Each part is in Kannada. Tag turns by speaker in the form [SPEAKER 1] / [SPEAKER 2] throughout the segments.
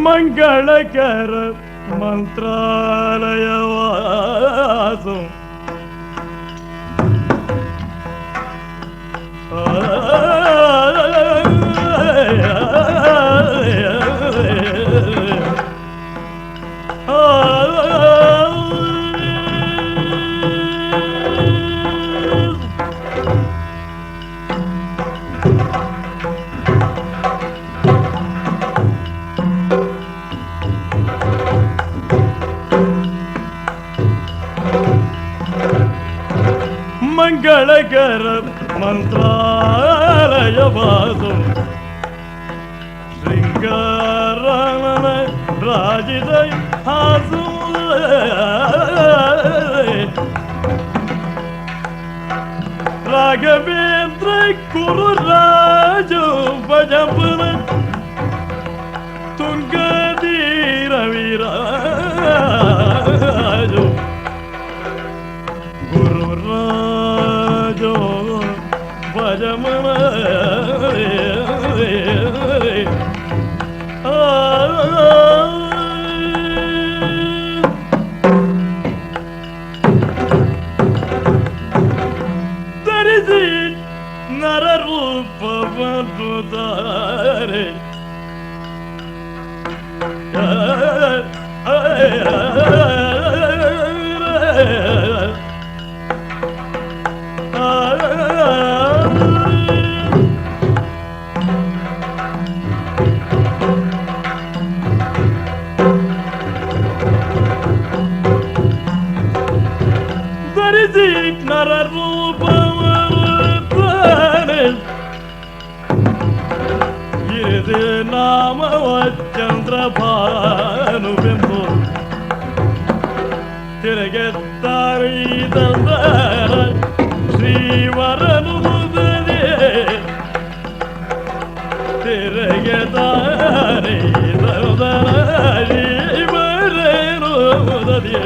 [SPEAKER 1] ಮಂಗಳಕರ ಮಂತ್ರಾಲಯವಾಸು ಮಂಗಳಕರ ಮಂತ್ರಾಲಯವಾಸು ಶೃಂಗಾರನ ರಾಜಿದ ಹಾಸು ರಾಘವೇಂದ್ರ ಕುರುರಾಜು ಭಜಪನ ತುಂಗಧೀರ ವಿರಾಜು ಗುರುರಾಜೋ ಭಜಮನ ಧರಿಸಿ ನರರೂಪವನ್ನು ತಾರೆ ಧರಿಸಿ ನರರೂಪವರುತ್ತಾನೆ ಇದೇ ನಾಮವ ಚಂದ್ರಭಾನುವೆಂಬು ತಿರುಗೆತ್ತಾರಿದಂದ ಶ್ರೀವರನು ಮುದನೆ ತಿರುಗೆತ್ತಾರಿದಂದ ಶ್ರೀವರನು ಮುದನೆ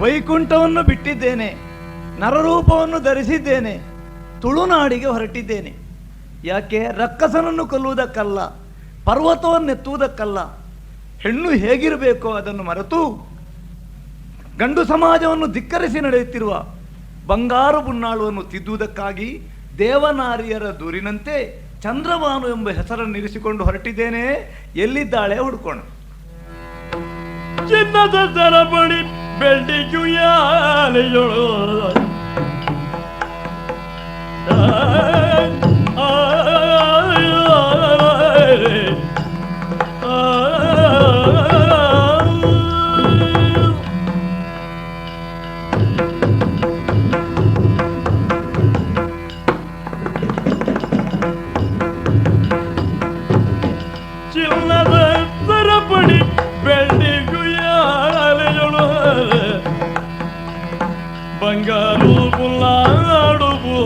[SPEAKER 2] ವೈಕುಂಠವನ್ನು ಬಿಟ್ಟಿದ್ದೇನೆ, ನರರೂಪವನ್ನು ಧರಿಸಿದ್ದೇನೆ, ತುಳುನಾಡಿಗೆ ಹೊರಟಿದ್ದೇನೆ. ಯಾಕೆ? ರಕ್ಕಸನನ್ನು ಕೊಲ್ಲುವುದಕ್ಕಲ್ಲ, ಪರ್ವತವನ್ನೆತ್ತುವುದಕ್ಕಲ್ಲ. ಹೆಣ್ಣು ಹೇಗಿರಬೇಕೋ ಅದನ್ನು ಮರೆತು ಗಂಡು ಸಮಾಜವನ್ನು ಧಿಕ್ಕರಿಸಿ ನಡೆಯುತ್ತಿರುವ ಬಂಗಾರು ಬುನ್ನಾಳುವನ್ನು ತಿದ್ದುವುದಕ್ಕಾಗಿ ದೇವನಾರಿಯರ ದೂರಿನಂತೆ ಚಂದ್ರಭಾನು ಎಂಬ ಹೆಸರನ್ನು ಇರಿಸಿಕೊಂಡು ಹೊರಟಿದ್ದೇನೆ. ಎಲ್ಲಿದ್ದಾಳೆ ಹುಡುಕೋಣ.
[SPEAKER 1] ಚಿನ್ನದ ಸರಪಳಿ ಬೆಳ್ಳಿಗುಯಾಲೆಯೊಳು ಚಿನ್ನದ ಸರಪಳಿ ಬೆಳ್ಳಿಗುಯಾಲೆಯೊಳು ಬಂಗಾರು ಬುಲ್ಲಾಡುವು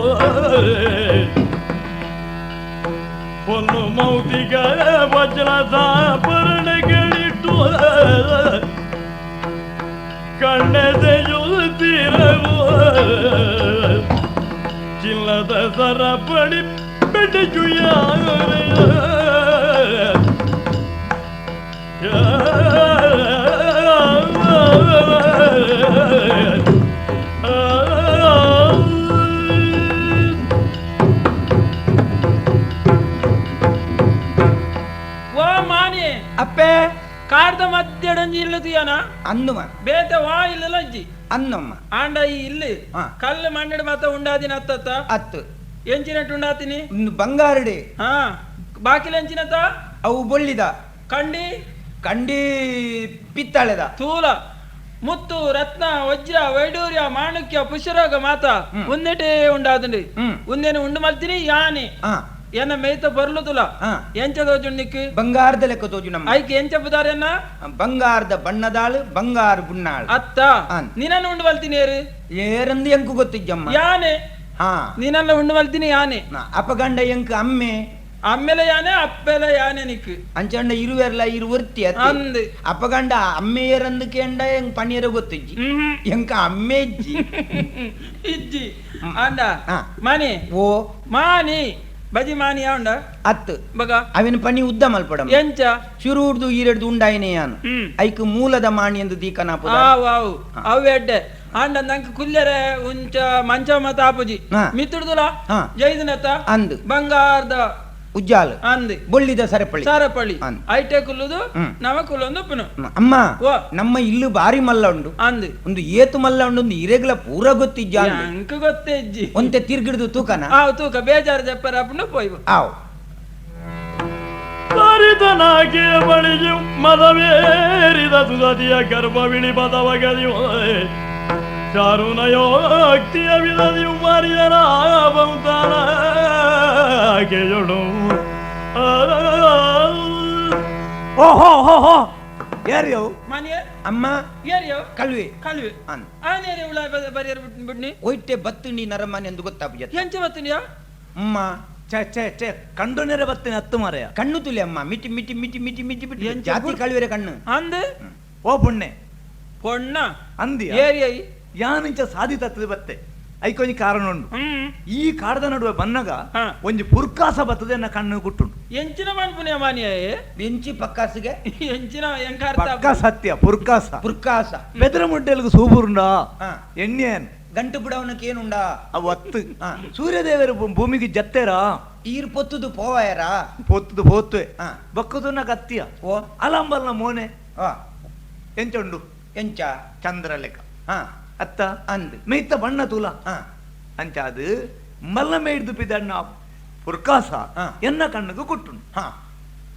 [SPEAKER 1] ಹೊನ್ನು ಮೌತಿಗ ವಜ್ರದ ಆಭರಣಗಳಿಟ್ಟು ಕಣ್ಣೆದೆಯುತ್ತಿರವು ಚಿನ್ನದ ಸರಪಳಿ ಬೆಳ್ಳಿಗುಯಾಲೆಯ
[SPEAKER 2] ಅಪ್ಪೆ
[SPEAKER 3] ಕಾರ್ದ ಮಧ್ಯಡಂಜಿ ಇಲ್ಲದಿಯಾನ
[SPEAKER 2] ಅನ್ನುಮ
[SPEAKER 3] ಬೇತೆ ವಾ ಇಲ್ಲಜ್ಜಿ
[SPEAKER 2] ಅನ್ನಮ್ಮ
[SPEAKER 3] ಆಂಡ ಈ ಇಲ್ಲಿ ಕಲ್ಲು ಮಂಡಡ ಮಾತ ಉಂಡಾದಿನ ಅತ್ತತ್ತ
[SPEAKER 2] ಅತ್ತು
[SPEAKER 3] ಎಂಚಿನಟ್ಟು ಉಂಡಾತಿನಿ
[SPEAKER 2] ಬಂಗಾರಡೆ
[SPEAKER 3] ಹಾ ಬಾಕಿಲ ಎಂಚಿನತ್ತ
[SPEAKER 2] ಅವು ಬೊಳ್ಳಿದ
[SPEAKER 3] ಕಂಡಿ
[SPEAKER 2] ಕಂಡಿ ಪಿತ್ತಾಳೆದ
[SPEAKER 3] ತೂಲ ಮುತ್ತು ರತ್ನ ವಜ್ರ ವೈಡೂರ್ಯ ಮಾಣುಕ್ಯ ಪುಷ್ಯರೋಗ ಮಾತ ಉಂದೆಟೇ ಉಂಡಾದಂಡಿ ಉಂದೇನು ಉಂಡು ಮಲ್ತೀನಿ ಯಾನೆ ಏನ ಮೇಯ್ತ ಬರ್ಲು ತುಲ ಎಂಚ ತೋಜು ನಿಕ್ಕು
[SPEAKER 2] ಬಂಗಾರದ ಲೆಕ್ಕ ತೋಜು ನಮ್ಮ
[SPEAKER 3] ಐಕೆ ಎಂಚ ಬುದಾರೆನ್ನ
[SPEAKER 2] ಬಂಗಾರದ ಬಣ್ಣದಾಳು ಬಂಗಾರ ಬುಣ್ಣಾಳು
[SPEAKER 3] ಅತ್ತ ನಿನ್ನನ್ನು ಉಂಡು ಮಲ್ತೀನಿ ಏರು
[SPEAKER 2] ಏರಂದು ಎಂಕು ಗೊತ್ತಿಜ್ಜಮ್ಮ
[SPEAKER 3] ಯಾನೆ
[SPEAKER 2] ಹಾ
[SPEAKER 3] ನೀನೆಲ್ಲ ಉಂಡು ಮಲ್ತೀನಿ ಯಾನೆ
[SPEAKER 2] ಅಪಗಂಡ ಎಂಕು ಅಮ್ಮೆ
[SPEAKER 3] ಅಮ್ಮೆಲೆ ಯಾನೆ ಅಪ್ಪೆಲೆ ಯಾನೆ ನಿಕ್
[SPEAKER 2] ಅಂಚಂಡ ಇರುವೆರ್ಲ ಇರುವರ್ತಿ
[SPEAKER 3] ಅಂದ್
[SPEAKER 2] ಅಪ್ಪಗಂಡ ಅಮ್ಮೆಯರಂದು ಕೇಂಡ ಹೆಂಗ್ ಪಣಿಯರ ಗೊತ್ತಿಜ್ಜಿ ಎಂಕ ಅಮ್ಮೆ ಇಜ್ಜಿ
[SPEAKER 3] ಇಜ್ಜಿ ಅಂಡ
[SPEAKER 2] ಹಾ.
[SPEAKER 3] ಮಾನಿ
[SPEAKER 2] ಓ
[SPEAKER 3] ಮಾನಿ ಬಜಿ ಮಾನಿ ಯಾವಂಡ
[SPEAKER 2] ಅತ್ತು
[SPEAKER 3] ಬಗ
[SPEAKER 2] ಅವಿನ ಪಣಿ ಉದ್ದ ಮಲ್ಪಡ
[SPEAKER 3] ಎಂಚ
[SPEAKER 2] ಶುರು ಉಡ್ದು ಈರೆಡ್ದು ಉಂಡಾಯಿನೇ ಯಾನು ಐಕ್ ಮೂಲದ ಮಾಣಿ ಎಂದು ದೀಕನಾಪುದ
[SPEAKER 3] ಆವು ಅವು ಎಡ್ಡೆ ಅಂಡ ನಂಗೆ ಕುಲ್ಯರೆ ಉಂಚ ಮಂಚ ಮತ ಆಪುಜಿ
[SPEAKER 2] ಹಾ.
[SPEAKER 3] ಮಿತ್ತುಡ್ದುಲ
[SPEAKER 2] ಹಾ.
[SPEAKER 3] ಜೈದನತ
[SPEAKER 2] ಅಂದ್
[SPEAKER 3] ಬಂಗಾರದ
[SPEAKER 2] ಉಜ್ಜಾಲ್
[SPEAKER 3] ಅಂದ್
[SPEAKER 2] ಬೊಳ್ಳಿದ ಸರಪಳಿ
[SPEAKER 3] ಸಾರಪಳ್ಳಿ
[SPEAKER 2] ಅಂದ್.
[SPEAKER 3] ಐಟೆ ಕುಲ್ಲುದು
[SPEAKER 2] ಹ್ಮ್.
[SPEAKER 3] ನವ ಕುಲ್ಲೊಂದು ಪುನು
[SPEAKER 2] ಅಮ್ಮ
[SPEAKER 3] ಓ.
[SPEAKER 2] ನಮ್ಮ ಇಲ್ಲು ಬಾರಿ ಮಲ್ಲ ಉಂಡು
[SPEAKER 3] ಅಂದ್
[SPEAKER 2] ಒಂದು ಏತು ಮಲ್ಲ ಉಂಡು ಒಂದು ಇರೆಗ್ಲ ಪೂರ ಗೊತ್ತಿಜ್ಜ
[SPEAKER 3] ಅಂಕ ಗೊತ್ತೇ ಇಜ್ಜಿ
[SPEAKER 2] ಒಂತೆ ತಿರ್ಗಿಡ್ದು ತೂಕನ
[SPEAKER 3] ಆವ್ ತೂಕ ಬೇಜಾರು ಜಪ್ಪರ ಅಪ್ಪನು ಪೋಯ್
[SPEAKER 2] ಆವ್
[SPEAKER 1] ಪರಿತನಾಗಿ ಬಳಿಯು ಮದವೇರಿದ ಸುದತಿಯ ಗರ್ಭವಿಳಿ ಪದವಗದಿಯು ಚಾರುನಯೋಕ್ತಿಯ ವಿದದಿಯು ಮರಿಯನ ಬಂತಾನ ಕೆಯೊಳು
[SPEAKER 4] ಓಹೋ ಹೋ ಹೋ ಯಾರ್ಯೋ
[SPEAKER 3] ಮನೆಯ
[SPEAKER 2] ಅಮ್ಮ
[SPEAKER 3] ಏರಿಯೋ
[SPEAKER 2] ಕಲ್ವೆ
[SPEAKER 3] ಕಲ್ವಿ
[SPEAKER 2] ಅನ್
[SPEAKER 3] ಆನೇರಿ ಉಳ ಬರಿಯರ್ ಬಿಡ್ನಿ
[SPEAKER 2] ಒಯ್ಟೆ ಬತ್ತುಂಡಿ ನರಮನೆ ಎಂದು ಗೊತ್ತಾಪುಜ
[SPEAKER 3] ಎಂಚ ಬತ್ತಿನಿಯಾ
[SPEAKER 2] ಅಮ್ಮ
[SPEAKER 4] ಛೇ ಛೇ ಛೇ ಕಂಡು ನೆರೆ ಬರ್ತೀನಿ ಹತ್ತು ಮಾರೆಯ
[SPEAKER 2] ಕಣ್ಣು ತುಲಿ ಅಮ್ಮ ಮಿಟಿ ಮಿಟಿ ಮಿಟಿ ಮಿಟಿ ಮಿಟಿ ಬಿಟ್ಟು
[SPEAKER 3] ಎಂಚ
[SPEAKER 2] ಜಾತಿ
[SPEAKER 3] ಗುಡ್-
[SPEAKER 2] ಕಳುವೆರೆ ಕಣ್ಣು
[SPEAKER 3] ಅಂದ್
[SPEAKER 4] ಓ ಪುಣ್ಣೆ
[SPEAKER 3] ಪೊಣ್ಣ
[SPEAKER 4] ಅಂದಿಯ
[SPEAKER 3] ಏರಿಯ
[SPEAKER 4] ಯಾನಿಂಚ ಸಾಧಿತತ್ತದ ಬತ್ತೆ ಐಕೊಂಜಿ ಕಾರಣ ಉಂಡು ಈ ಕಾಡದ ನಡುವೆ ಬನ್ನಗ
[SPEAKER 3] ಹಾ.
[SPEAKER 4] ಒಂಜಿ ಪುರ್ಕಾಸ ಬರ್ತದೆ ನನ್ನ ಕಣ್ಣು ಗುಟ್ಟುಂಡು
[SPEAKER 3] ಎಂಚಿನ ಮನ್ಪುನಿಯ ಮಾನಿಯ
[SPEAKER 2] ಬೆಂಚಿ ಪಕ್ಕಾಸಿಗೆ
[SPEAKER 3] ಎಂಚಿನ ಎಂಕಾರ್ಥ
[SPEAKER 4] ಪಕ್ಕ ಸತ್ಯ ಪುರ್ಕಾಸ
[SPEAKER 2] ಪುರ್ಕಾಸ
[SPEAKER 4] ಬೆದ್ರ ಮುಡ್ಡೆಲ್ಗು ಸೂಪುರುಂಡ
[SPEAKER 2] ಹಾ.
[SPEAKER 4] ಎಣ್ಣೆನ್
[SPEAKER 2] ಗಂಟು ಬಿಡವನಕ್ಕೆ ಏನುಂಡಾ
[SPEAKER 4] ಅವತ್ತು
[SPEAKER 2] ಹಾ.
[SPEAKER 4] ಸೂರ್ಯದೇವರು ಭೂಮಿಗೆ ಜತ್ತೆರ
[SPEAKER 2] ಈರ್ ಪೊತ್ತುದು ಪೋವಾಯರ
[SPEAKER 4] ಪೊತ್ತುದು ಪೋತ್ವೆ
[SPEAKER 2] ಹಾ.
[SPEAKER 4] ಬಕ್ಕುದುನ ಕತ್ತಿಯ
[SPEAKER 2] ಓ
[SPEAKER 4] ಅಲಂಬಲ್ನ ಮೋನೆ
[SPEAKER 2] ಆ,
[SPEAKER 4] ಎಂಚುಂಡು
[SPEAKER 2] ಎಂಚ
[SPEAKER 4] ಚಂದ್ರ ಲೆಕ್ಕ
[SPEAKER 2] ಹಾ
[SPEAKER 4] ಅತ್ತ
[SPEAKER 2] ಅಂದ್
[SPEAKER 4] ಮೆಯ್ತ ಬಣ್ಣ ತೂಲ
[SPEAKER 2] ಹಾ
[SPEAKER 4] ಅಂಚಾದು ಮಲ್ಲ ಮೇಯ್ದು ಪಿದಣ್ಣ ಪುರ್ಕಾಸ
[SPEAKER 2] ಹಾ.
[SPEAKER 4] ಎನ್ನ ಕಣ್ಣುಗು ಕುಟ್ಟುಂಡು
[SPEAKER 2] ಹಾ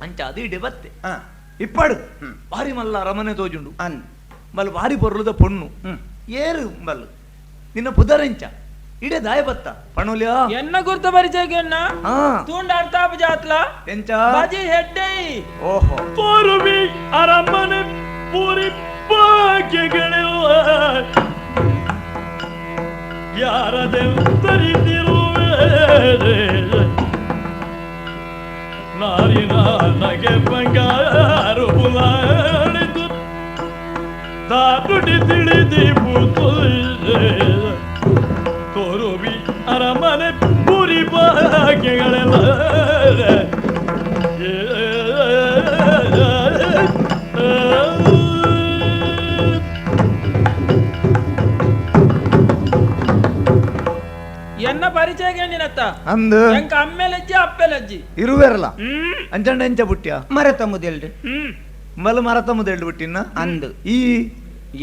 [SPEAKER 4] ಅಂಚಾದು ಇಡೆ ಬತ್ತೆ
[SPEAKER 2] ಹಾ
[SPEAKER 4] ಇಪ್ಪಡು
[SPEAKER 2] ಹ್ಮ್.
[SPEAKER 4] ಭಾರಿ ಮಲ್ಲ ಅರಮನೆ ತೋಜುಂಡು
[SPEAKER 2] ಅಂದ್
[SPEAKER 4] ಮಲ್ ಭಾರಿ ಪೊರ್ಲುದ ಪೊಣ್ಣು
[SPEAKER 2] ಹ್ಮ್
[SPEAKER 4] ಏರು ಮಲ್ಲು ನಿನ್ನ ಪುದರೆಂಚ ಇಡೆ ದಾಯ ಬತ್ತ ಪಣುಲ್ಯಾ
[SPEAKER 3] ಎನ್ನ ಗುರ್ತ ಪರಿಚಯಕ್ಕೆ ಎನ್ನ
[SPEAKER 4] ಹಾ
[SPEAKER 3] ತೂಂಡ ಅರ್ಥಾಪ ಜಾತ್ಲ
[SPEAKER 4] ಎಂಚ
[SPEAKER 3] ಬಾಜಿ ಹೆಡ್ಡೈ
[SPEAKER 4] ಓಹೋ
[SPEAKER 1] ತೋರುವಿ ಅರಮನೆ ಪೂರಿ ಭಾಗ್ಯಗಳಿರುವ ಯಾರದೆಂತರಿತಿರುವೆ ನಾರಿನ ನಗೆ ಬಂಗಾರು ಬುಲಾಡಿದು ತಾಟುಡಿ ತಿಳಿದಿ ಪೂತು ತೋರುವಿ ಅರಮನೆ ಪೂರಿ ಭಾಗ್ಯಗಳೆಲ್ಲ
[SPEAKER 3] ಎನ್ನ ಪರಿಚಯಕ್ಕೆ ನಿನ್ನತ್ತ
[SPEAKER 4] ಅಂದು
[SPEAKER 3] ಎಂಕ ಅಮ್ಮೆಲಜ್ಜಿ ಅಪ್ಪೆಲಜ್ಜಿ
[SPEAKER 4] ಇರುವೆರಲ್ಲ ಅಂಚಂಡ ಎಂಚ ಬುಟ್ಟ್ಯ
[SPEAKER 2] ಮರತ ಮುದೆಲ್ಡು
[SPEAKER 4] ಮಲ್ಲ ಮರತ ಮುದೆಳ್ದು ಬಿಟ್ಟಿನ
[SPEAKER 2] ಅಂದ್
[SPEAKER 4] ಈ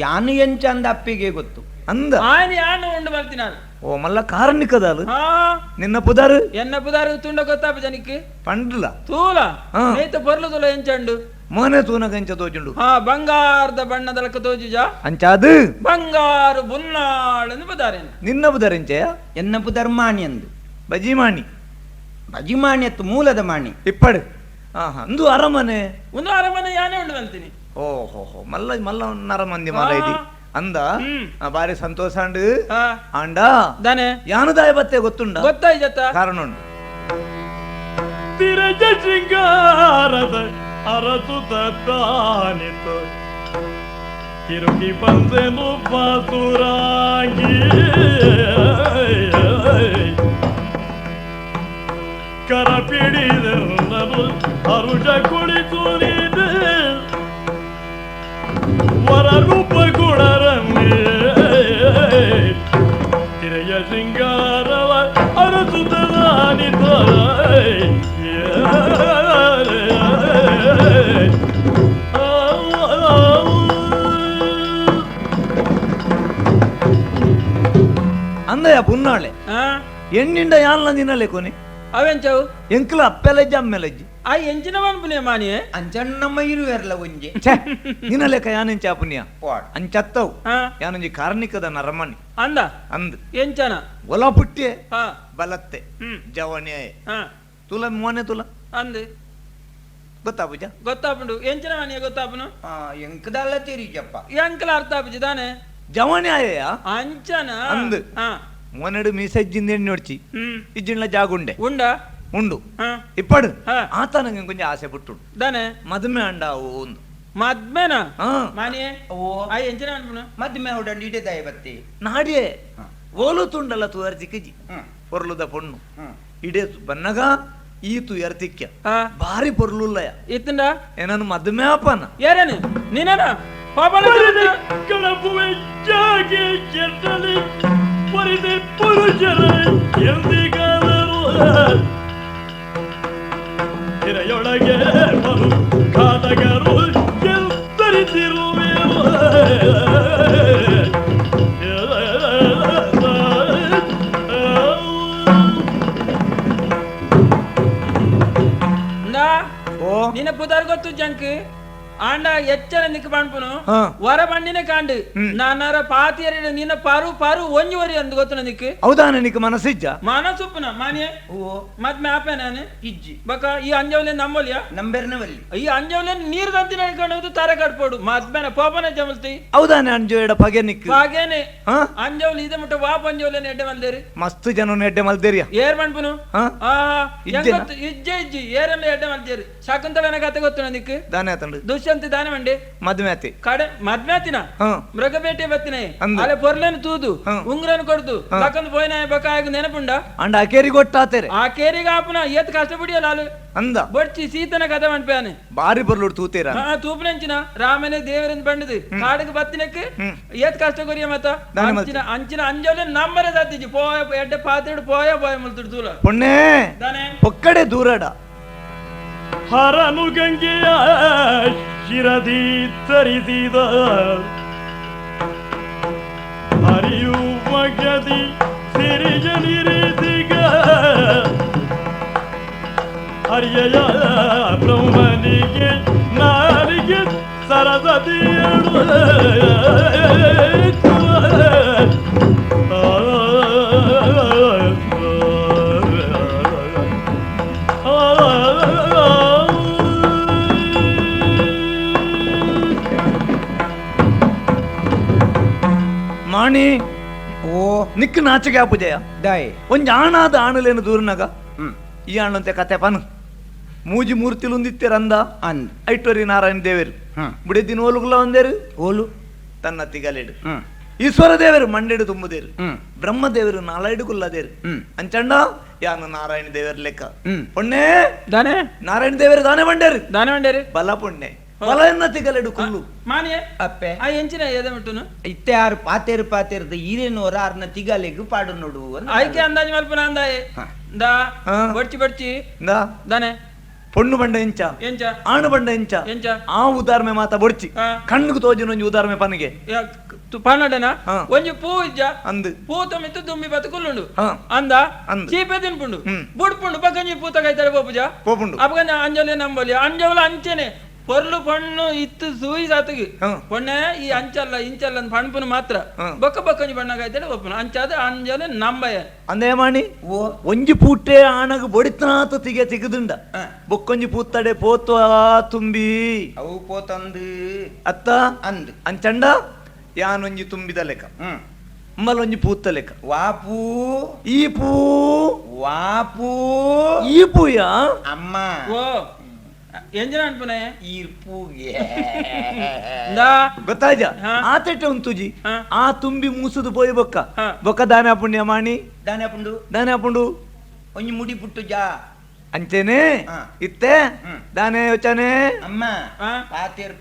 [SPEAKER 2] ಯಾನು ಎಂಚ ಅಂದ ಅಪ್ಪಿಗೆ ಗೊತ್ತು
[SPEAKER 4] ಅಂದ
[SPEAKER 3] ಆಯ್ನ ಯಾನು ಉಂಡು ಬರ್ತೀನಿ
[SPEAKER 4] ಓ ಮಲ್ಲ ಕಾರಣಿಕದಾಲು
[SPEAKER 3] ಹಾ
[SPEAKER 4] ನಿನ್ನ ಪುದಾರು
[SPEAKER 3] ಎನ್ನ ಪುದಾರು ತುಂಡ ಗೊತ್ತಾಪ ಜನಕ್ಕೆ
[SPEAKER 4] ಪಂಡ್ಲ
[SPEAKER 3] ತೂಲ
[SPEAKER 4] ಹಾ.
[SPEAKER 3] ನೇತ ಬರ್ಲು ತುಲ ಎಂಚಂಡು
[SPEAKER 4] ಮೋನೆ ತೂನಗ ಎಂಚ ತೋಜುಂಡು
[SPEAKER 3] ಹಾ ಬಂಗಾರದ ಬಣ್ಣದಲಕ ತೋಜುಜ
[SPEAKER 4] ಅಂಚಾದು
[SPEAKER 3] ಬಂಗಾರು ಬುನ್ನಾಳನ್ನು ಪದಾರೇನು
[SPEAKER 4] ನಿನ್ನ ಪುದಾರೆಂಚೆಯ
[SPEAKER 2] ಎನ್ನಪು ಧರ್ಮಾಣಿ ಅಂದು
[SPEAKER 4] ಬಜಿಮಾಣಿ
[SPEAKER 2] ಬಜಿಮಾಣಿ ಅತ್ತು ಮೂಲದ ಮಾಣಿ
[SPEAKER 4] ಇಪ್ಪಡು ಅಂದು ಅರಮನೆ
[SPEAKER 3] ಒಂದು ಅರಮನೆ ಯಾನೇ ಉಂಡು ಅಂತೀನಿ
[SPEAKER 4] ಓಹೋ ಹೋ ಮಲ್ಲ ಮಲ್ಲ ನರ ಮಂದಿ ಮಲ್ಲ ಇದಿ ಅಂದ
[SPEAKER 3] ಹ್ಮ್.
[SPEAKER 4] ಬಾರಿ ಸಂತೋಷ ಅಂಡು
[SPEAKER 3] ಹಾ
[SPEAKER 4] ಆಂಡ
[SPEAKER 3] ದಾನೆ
[SPEAKER 4] ಯಾನುದಾಯ ಬತ್ತೆ ಗೊತ್ತುಂಡ
[SPEAKER 3] ಗೊತ್ತಾಯ್ ಜತ್ತ
[SPEAKER 4] ಕಾರಣ ಉಂಡು
[SPEAKER 1] ತಿರಜ ಶೃಂಗಾರದ ಅರಸುತ ತಾನಿತು ತಿರುಗಿ ಬಂದೆನು ಬಾಸುರಾಗಿ ಕರ ಪಿಡಿದೆನು ಅರುಷ ಕುಳಿತು ವರ ರೂಪ ಗುಣರಮ್ಮೆ ತಿರೆಯ ಶೃಂಗಾರವ ಅರಸುತದಾನಿತ
[SPEAKER 4] ಅಂದಯ್ಯ ಪುನ್ನಾಳೆ
[SPEAKER 3] ಹಾ
[SPEAKER 4] ಎಣ್ಣಿಂಡ ಯಾನ್ಲ ನಿನ್ನಲೆ ಕೊನೆ
[SPEAKER 3] ಅವೆಂಚವು
[SPEAKER 4] ಎಂಕ್ಲ ಅಪ್ಪೆಲಜ್ಜಿ ಅಮ್ಮೆಲಜ್ಜಿ
[SPEAKER 3] ಆ ಎಂಚಿನ ಮನ್ಪುನಿಯ ಮಾನಿಯೇ
[SPEAKER 2] ಅಂಚಣ್ಣಮ್ಮ ಇರುವೆರ್ಲ ಒಂಜೆ
[SPEAKER 4] ಛೆ ನಿನ್ನ ಲೆಕ್ಕ ಯಾನೆಂಚ ಪುಣ್ಯ
[SPEAKER 2] ಪಾಡ್
[SPEAKER 4] ಅಂಚತ್ತವು
[SPEAKER 3] ಹಾ
[SPEAKER 4] ಯಾನೊಂಜಿ ಕಾರಣಿಕದ ನರಮಣಿ
[SPEAKER 3] ಅಂದ
[SPEAKER 4] ಅಂದ್
[SPEAKER 3] ಎಂಚನ
[SPEAKER 4] ಒಲ ಪುಟ್ಯೆ
[SPEAKER 3] ಹಾ
[SPEAKER 4] ಬಲತ್ತೆ ಜವಣೆ
[SPEAKER 3] ಹಾ
[SPEAKER 4] ತುಲ ಮೋನೆ ತುಲ
[SPEAKER 3] ಅಂದ್
[SPEAKER 4] ಗೊತ್ತಾ ಪೂಜ
[SPEAKER 3] ಗೊತ್ತಾಪುಂಡು ಎಂಚಿನ ಮಾನಿಯ ಗೊತ್ತಾಪುನು
[SPEAKER 2] ಎಂಕದಲ್ಲ ತಿರಿಜಪ್ಪ
[SPEAKER 3] ಎಂಕಲ ಅರ್ಥಾಪುಜಿ ತಾನೆ
[SPEAKER 4] ಜವಣೆ ಆಯೆಯ
[SPEAKER 3] ಅಂಚನ
[SPEAKER 4] ಅಂದ್.
[SPEAKER 3] ಹಾ
[SPEAKER 4] ಮೋನೆಡು ಮೀಸಜ್ಜಿಂದ ಎಣ್ಣೆ ಹೊಡ್ಚಿ ಇಜ್ಜಿಣ್ಲ ಜಾಗುಂಡೆ
[SPEAKER 3] ಉಂಡ
[SPEAKER 4] ಉಂಡು
[SPEAKER 3] ಹಾ.
[SPEAKER 4] ಇಪ್ಪಡು
[SPEAKER 3] ಹಾ.
[SPEAKER 4] ಆತ ನಂಗೆ ಕೊಂಚ ಆಸೆ ಪುಟ್ಟುಂಡು
[SPEAKER 3] ದಾನೆ
[SPEAKER 4] ಮದುವೆ ಅಂಡಾವು ಒಂದು
[SPEAKER 3] ಮದ್ಮೇನ
[SPEAKER 4] ಹಾ
[SPEAKER 3] ಮಾನಿ
[SPEAKER 2] ಓ
[SPEAKER 3] ಆಯ್ ಎಂಚಿನ ಅನ್ಪುಣ
[SPEAKER 2] ಮದ್ಮೆ ಹೊಡಂಡು ಇಡೇದಾಯ ಬತ್ತಿ
[SPEAKER 4] ನಾಡಿಯೇ
[SPEAKER 2] ಹಾ.
[SPEAKER 4] ಓಲು ತುಂಡಲ್ಲ ತೂಯರ್ ಚಿಕ್ಕಜಿ
[SPEAKER 2] ಹ್ಮ್
[SPEAKER 4] ಪೊರ್ಲುದ ಪೊಣ್ಣು
[SPEAKER 2] ಹ್ಮ್
[SPEAKER 4] ಇಡೇ ಬನ್ನಗ ಈ ತುಯರ್ ತಿಕ್ಕ
[SPEAKER 3] ಹಾ
[SPEAKER 4] ಭಾರಿ ಪೊರ್ಲುಲ್ಲಯ
[SPEAKER 3] ಇತ್ತಂಡ
[SPEAKER 4] ಏನನ್ನು ಮದುವೆ ಅಪ್ಪನ
[SPEAKER 3] ಯಾರೇನು ನೀನೇನ ಪಾಪನ
[SPEAKER 1] ಕಳಪುವೆಚ್ಚಾಗಿ ಕೆಟ್ಟಲಿ ಪರಿದೆ ಪುರುಷರ ಎಂದಿಗಾದರೂ ಹಿರೆಯೊಳಗೆ ಬರು ಕಾದಗರು ಎಂತರಿಸಿರುವೆವು
[SPEAKER 4] ಓ
[SPEAKER 3] ನಿನ್ನ ಪುದಾರ್ ಗೊತ್ತು ಜಂಕ್ ಆಂಡ ಎಚ್ಚರ ನಿಕ್ ಬಾಣ್ಪುನು
[SPEAKER 4] ಹಾ.
[SPEAKER 3] ವರ ಬಂಡಿನ ಕಾಂಡು ನಾನಾರ ಪಾತಿಯರ ನಿನ್ನ ಪಾರು ಪಾರು ಒಂಜುವರಿ ಅಂದ್ ಗೊತ್ತು ನಿಕ್
[SPEAKER 4] ಹೌದಾನೆ ನಿಕ್ ಮನಸ್ಸಿಜ್ಜ
[SPEAKER 3] ಮನಸುಪ್ಪನ ಮಾನ್ಯ
[SPEAKER 2] ಓ
[SPEAKER 3] ಮದ್ಮೆ ಆಪೆ ನಾನು
[SPEAKER 2] ಇಜ್ಜಿ
[SPEAKER 3] ಬಕ ಈ ಅಂಜವಲೆ ನಮ್ಮಲ್ಯ
[SPEAKER 2] ನಂಬೆರ್ನವಲ್ಲಿ
[SPEAKER 3] ಈ ಅಂಜವಲೆ ನೀರ್ ದಂತಿನ ಹಿಡ್ಕೊಂಡು ತಾರೆ ಕಟ್ಪೋಡು ಮದ್ಮೆನ ಪೋಪನ ಜಮಲ್ತಿ
[SPEAKER 4] ಹೌದಾನೆ ಅಂಜೋಡ ಪಗೆ ನಿಕ್
[SPEAKER 3] ಹಾಗೇನೆ
[SPEAKER 4] ಹಾ
[SPEAKER 3] ಅಂಜವಲಿ ಇದೆ ಮುಟ್ಟ ವಾಪ್ ಅಂಜವಲೆ ಎಡ್ಡೆ ಮಲ್ದೇರಿ
[SPEAKER 4] ಮಸ್ತ್ ಜನ ಎಡ್ಡೆ ಮಲ್ದೇರಿಯ
[SPEAKER 3] ಏರ್ ಮಾಡ್ಪುನು
[SPEAKER 4] ಹಾ ಇಜ್ಜೆನ?
[SPEAKER 3] ಇಜ್ಜೆ ಇಜ್ಜಿ ಏರೆಲ್ಲ ಎಡ್ಡೆ ಮಲ್ದೇರಿ ಶಕುಂತಲನ ಕತೆ ಗೊತ್ತು ನನಕ್ಕೆ
[SPEAKER 4] ದಾನೆ ಆತಂಡು
[SPEAKER 3] ದುಷ್ಯಂತ ದಾನ ಮಂಡಿ
[SPEAKER 4] ಮದುವೆ ಆತಿ
[SPEAKER 3] ಕಡೆ ಮದ್ಮ್ಯಾತಿನ
[SPEAKER 4] ಹಾ
[SPEAKER 3] ಮೃಗಬೇಟೆ ಬತ್ತಿನ
[SPEAKER 4] ಅಂದು.
[SPEAKER 3] ಅಲೆ ಪೊರ್ಲೆನು ತೂದು
[SPEAKER 4] ಹಾ.
[SPEAKER 3] ಉಂಗ್ರನ್ ಕೊಡ್ದು ಬಕಂದು ಪೋಯ್ನ ಬಕ ಆಗ ನೆನಪುಂಡ
[SPEAKER 4] ಅಂಡ ಅಕೇರಿ ಗೊಟ್ಟಾತೇರೆ
[SPEAKER 3] ಆ ಕೇರಿಗೆ ಆಪುನ ಎತ್ ಕಷ್ಟ ಬಿಡಿಯಲ್ಲ ಅಲು
[SPEAKER 4] ಅಂದ
[SPEAKER 3] ಬಡ್ಚಿ ಸೀತನ ಕತೆ ಮನ್ಪ್ಯಾನೆ
[SPEAKER 4] ಬಾರಿ ಬರ್ಲೋಡ್ ತೂತೇರ
[SPEAKER 3] ತೂಪನೆಂಚಿನ ರಾಮನೆ ದೇವರಿಂದ ಬಂಡದು ಕಾಡಿಗೆ ಬತ್ತಿನಕ್ಕೆ ಏತ್ ಕಷ್ಟ ಕೊರಿಯ ಮತ್ತ
[SPEAKER 4] ದಾನೆ
[SPEAKER 3] ಅಂಚಿನ ಅಂಚಿನ ಅಂಜೋಲೆ ನಂಬರೇ ಸತ್ತಿಜಿ ಪೋಯ ಎಡ್ಡೆ ಪಾತ್ರೆಡು ಪೋಯ ಮುಲ್ತುಡು ತೂಲ
[SPEAKER 4] ಪೊಣ್ಣೆ
[SPEAKER 3] ದಾನೆ
[SPEAKER 4] ಒಕ್ಕಡೆ ದೂರಡ
[SPEAKER 1] ಹರನು ಗಂಗೆಯ ಶಿರದಿ ತರಿಸಿದ ಹರಿಯುವ ಗದಿ ಸಿರಿಯ ನಿರಿದಿಗ ಹರಿಯ ಬ್ರಹ್ಮನಿಗೆ ನಾರಿಗೆ ಸರಸದಿಯಳು
[SPEAKER 4] ಮಾಣಿ
[SPEAKER 2] ಓ
[SPEAKER 4] ನಿಕ್ ನಾಚಿಕೆ ಆಪುಜಯ
[SPEAKER 2] ದಾಯ್
[SPEAKER 4] ಒಂಜ್ ಆಣಾದ ಆಣಲೇನು ದೂರನಾಗ
[SPEAKER 2] ಹ್ಮ್
[SPEAKER 4] ಈ ಆಣಂತೆ ಕತೆ ಪನು ಮೂಜಿ ಮೂರ್ತಿಲುಂದಿತ್ತೆರಂದ
[SPEAKER 2] ಅಂದ್
[SPEAKER 4] ಐಟೋರಿ ನಾರಾಯಣ ದೇವರು
[SPEAKER 2] ಹ್ಮ್
[SPEAKER 4] ಬುಡೆದಿನ ಓಲುಗುಲ ಒಂದೇರು
[SPEAKER 2] ಓಲು
[SPEAKER 4] ತನ್ನ ತಿಗಲೇಡು
[SPEAKER 2] ಹ್ಮ್
[SPEAKER 4] ಈಶ್ವರ ದೇವರು ಮಂಡೆಡು ತುಂಬುದೇರು
[SPEAKER 2] ಹ್ಮ್
[SPEAKER 4] ಬ್ರಹ್ಮದೇವರು ನಾಲೈಡು ಕುಲ್ಲದೇರು
[SPEAKER 2] ಹ್ಮ್
[SPEAKER 4] ಅಂಚಂಡ ಯಾನು ನಾರಾಯಣ ದೇವರ ಲೆಕ್ಕ
[SPEAKER 2] ಹ್ಮ್
[SPEAKER 4] ಪೊಣ್ಣೆ
[SPEAKER 3] ದಾನೆ
[SPEAKER 4] ನಾರಾಯಣ ದೇವರು ದಾನೆ ಮಂಡೇರು
[SPEAKER 3] ದಾನೆ ಮಂಡೇರಿ
[SPEAKER 4] ಬಲ ಪೊಣ್ಣೆ ಬಲ ಎನ್ನ ತಿಗಲೇಡು ಕುಲ್ಲು
[SPEAKER 3] ಮಾನಿಯೇ
[SPEAKER 2] ಅಪ್ಪೆ
[SPEAKER 3] ಆ ಎಂಚಿನ ಎದೆ ಮುಟ್ಟುನು
[SPEAKER 2] ಇತ್ತೆ ಆರು ಪಾತೇರ್ದ ಈರೇನೋರ ಆರ್ನ ತಿಗಾಲೆಗ್ ಪಾಡು ನೋಡು ಅಂತ
[SPEAKER 3] ಆಯ್ಕೆ ಅಂದಾಜ್ ಮಲ್ಪನ ಅಂದಾಯೆ
[SPEAKER 2] ಹಾ.
[SPEAKER 3] ದಾ
[SPEAKER 4] ಹಾ.
[SPEAKER 3] ಬಡ್ಚಿ
[SPEAKER 4] ಇಂದ
[SPEAKER 3] ದಾನೆ
[SPEAKER 4] ಪೊಣ್ಣು ಬಂಡ ಎಂಚ
[SPEAKER 3] ಎಂಚ
[SPEAKER 4] ಆಣು ಬಂಡ ಎಂಚ
[SPEAKER 3] ಎಂಚ
[SPEAKER 4] ಆ ಉದಾರ್ಮೆ ಮಾತ ಬೊಡ್ಚಿ
[SPEAKER 3] ಹಾ.
[SPEAKER 4] ಕಣ್ಣುಗು ತೋಜಿನ ಒಂಜಿ ಉದಾರ್ಮೆ ಪನಿಗೆ
[SPEAKER 3] ಪನ್ನಡನ
[SPEAKER 4] ಹಾ.
[SPEAKER 3] ಒಂಜಿ ಪೂ ಇಜ್ಜ
[SPEAKER 4] ಅಂದು
[SPEAKER 3] ಪೂ ತಮ್ಮಿತ್ತು ದುಮ್ಮಿ ಬತ್ತು ಕುಲ್ಲುಂಡು
[SPEAKER 4] ಹಾ.
[SPEAKER 3] ಅಂದ
[SPEAKER 4] ಅಂದ್.
[SPEAKER 3] ಚೀಪೆ ತಿನ್ಪುಂಡು
[SPEAKER 4] ಹ್ಮ್.
[SPEAKER 3] ಬುಡ್ಪುಂಡು ಬಗ್ಗಂಜಿ ಪೂ ತಗೈತಾರೆ ಪೋಪುಜ
[SPEAKER 4] ಪೋಪುಂಡು
[SPEAKER 3] ಅಪ್ಗಂಜ ಅಂಜೋಲೆ ನಂಬಲಿ ಅಂಜೋಲ ಅಂಚೆನೆ పొర్లు పన్ను ఇత్తు సూయి సాతుకి పొన్నే ఈ అంచల్ల ఇంచల్ల పణుపును మాత్ర బొక్క బొక్కని పಣ್ಣగైతే ఒప్పును అంచాದ అంజಲೆ ನಂಬಯ
[SPEAKER 4] ಅಂದೇ ಮಾಡಿ ಒಂಜಿ ಪೂಟೆ ಆನಗ ಬೊಡಿತನಾತ ತಿಗೆ ತಿಗದುಂಡ ಬೊಕ್ಕೊಂಜಿ ಪೂತ್ತಡೆ ಪೋತು ತುಂಬಿ
[SPEAKER 2] ಅವು ಪೋತಂದು
[SPEAKER 4] ಅತ್ತ
[SPEAKER 2] ಅಂದ್
[SPEAKER 4] ಅಂಚಂಡ ಯಾನೊಂಜಿ ತುಂಬಿದ ಲೆಕ್ಕ ಮಲ್ಲೊಂಜಿ ಪೂತ್ತ ಲೆಕ್ಕ
[SPEAKER 2] ವಾಪು
[SPEAKER 4] ಈ ಪೂ
[SPEAKER 2] ವಾಪು
[SPEAKER 4] ಈ ಪೂಯ
[SPEAKER 2] ಅಮ್ಮ
[SPEAKER 3] ಓ ಎಂಜನ ಅನ್ಪನೆ
[SPEAKER 2] ಈರ್ಪುಗೆ
[SPEAKER 4] ಗೊತ್ತಾಯ್ತ ಆತಟ್ಟೆ ಉಂತುಜಿ ಆ ತುಂಬಿ ಮೂಸುದು ಪೋಯಿ ಬೊಕ್ಕ ಬೊಕ್ಕ ದಾನ ಪುಣ್ಯ ಮಾಣಿ ದಾನ ಪುಂಡು
[SPEAKER 2] ಒಂಜಿ ಮುಡಿ ಪುಟ್ಟು ಜಾ
[SPEAKER 4] ಅಂಚೆನೆ ಇತ್ತೆ ದಾನೆ ಯೋಚನೆ
[SPEAKER 2] ಅಮ್ಮ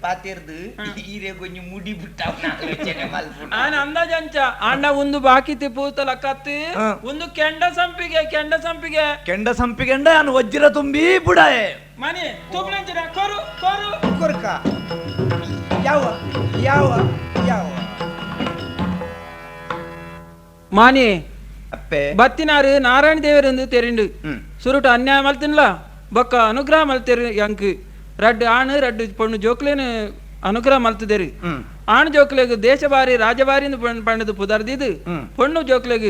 [SPEAKER 2] ಪಾತೇರ್ದು ಈರೆ ಕೊಂಚ ಮುಡಿ ಬಿಟ್ಟ
[SPEAKER 3] ఆయన అందాజంచ ఆండ ఉందు బాకి తిప్పుతల కత్తి ఉందు ಕೆಂಡ ಸಂಪಿಗೆ
[SPEAKER 4] ಅಂಡ ನಾನು ವಜ್ರ ತುಂಬಿ ಬುಡಾಯೆ
[SPEAKER 3] ಮನಿ ತುಬ್ಲಂಚನ ಕೊರು
[SPEAKER 2] ಕೊರ್ಕ ಯಾವ ಯಾವ ಯಾವ
[SPEAKER 3] ಮಾನಿ
[SPEAKER 2] ಅಪ್ಪೆ
[SPEAKER 3] ಬತ್ತಿನಾರು ನಾರಾಯಣ ದೇವರಂದು ತೆರಿಂಡು ಸುರುಟು ಅನ್ಯಾಯ ಮಲ್ತಿನ್ಲ ಬೊಕ್ಕ ಅನುಗ್ರಹ ಮಲ್ತೇರು ಯಂಕ್ ರಡ್ಡು ಆಣು ರಡ್ಡು ಪಣ್ಣು ಜೋಕ್ಲೇನು ಅನುಗ್ರಹ ಮಲ್ತದೇರು ಆಣು ಜೋಕ್ಲೆಗ್ ದೇಶಬಾರಿ ರಾಜಬಾರಿಯಿಂದ ಪಂಡದು ಪುದರ್ದಿದು ಪೊಣ್ಣು ಜೋಕ್ಲೆಗ್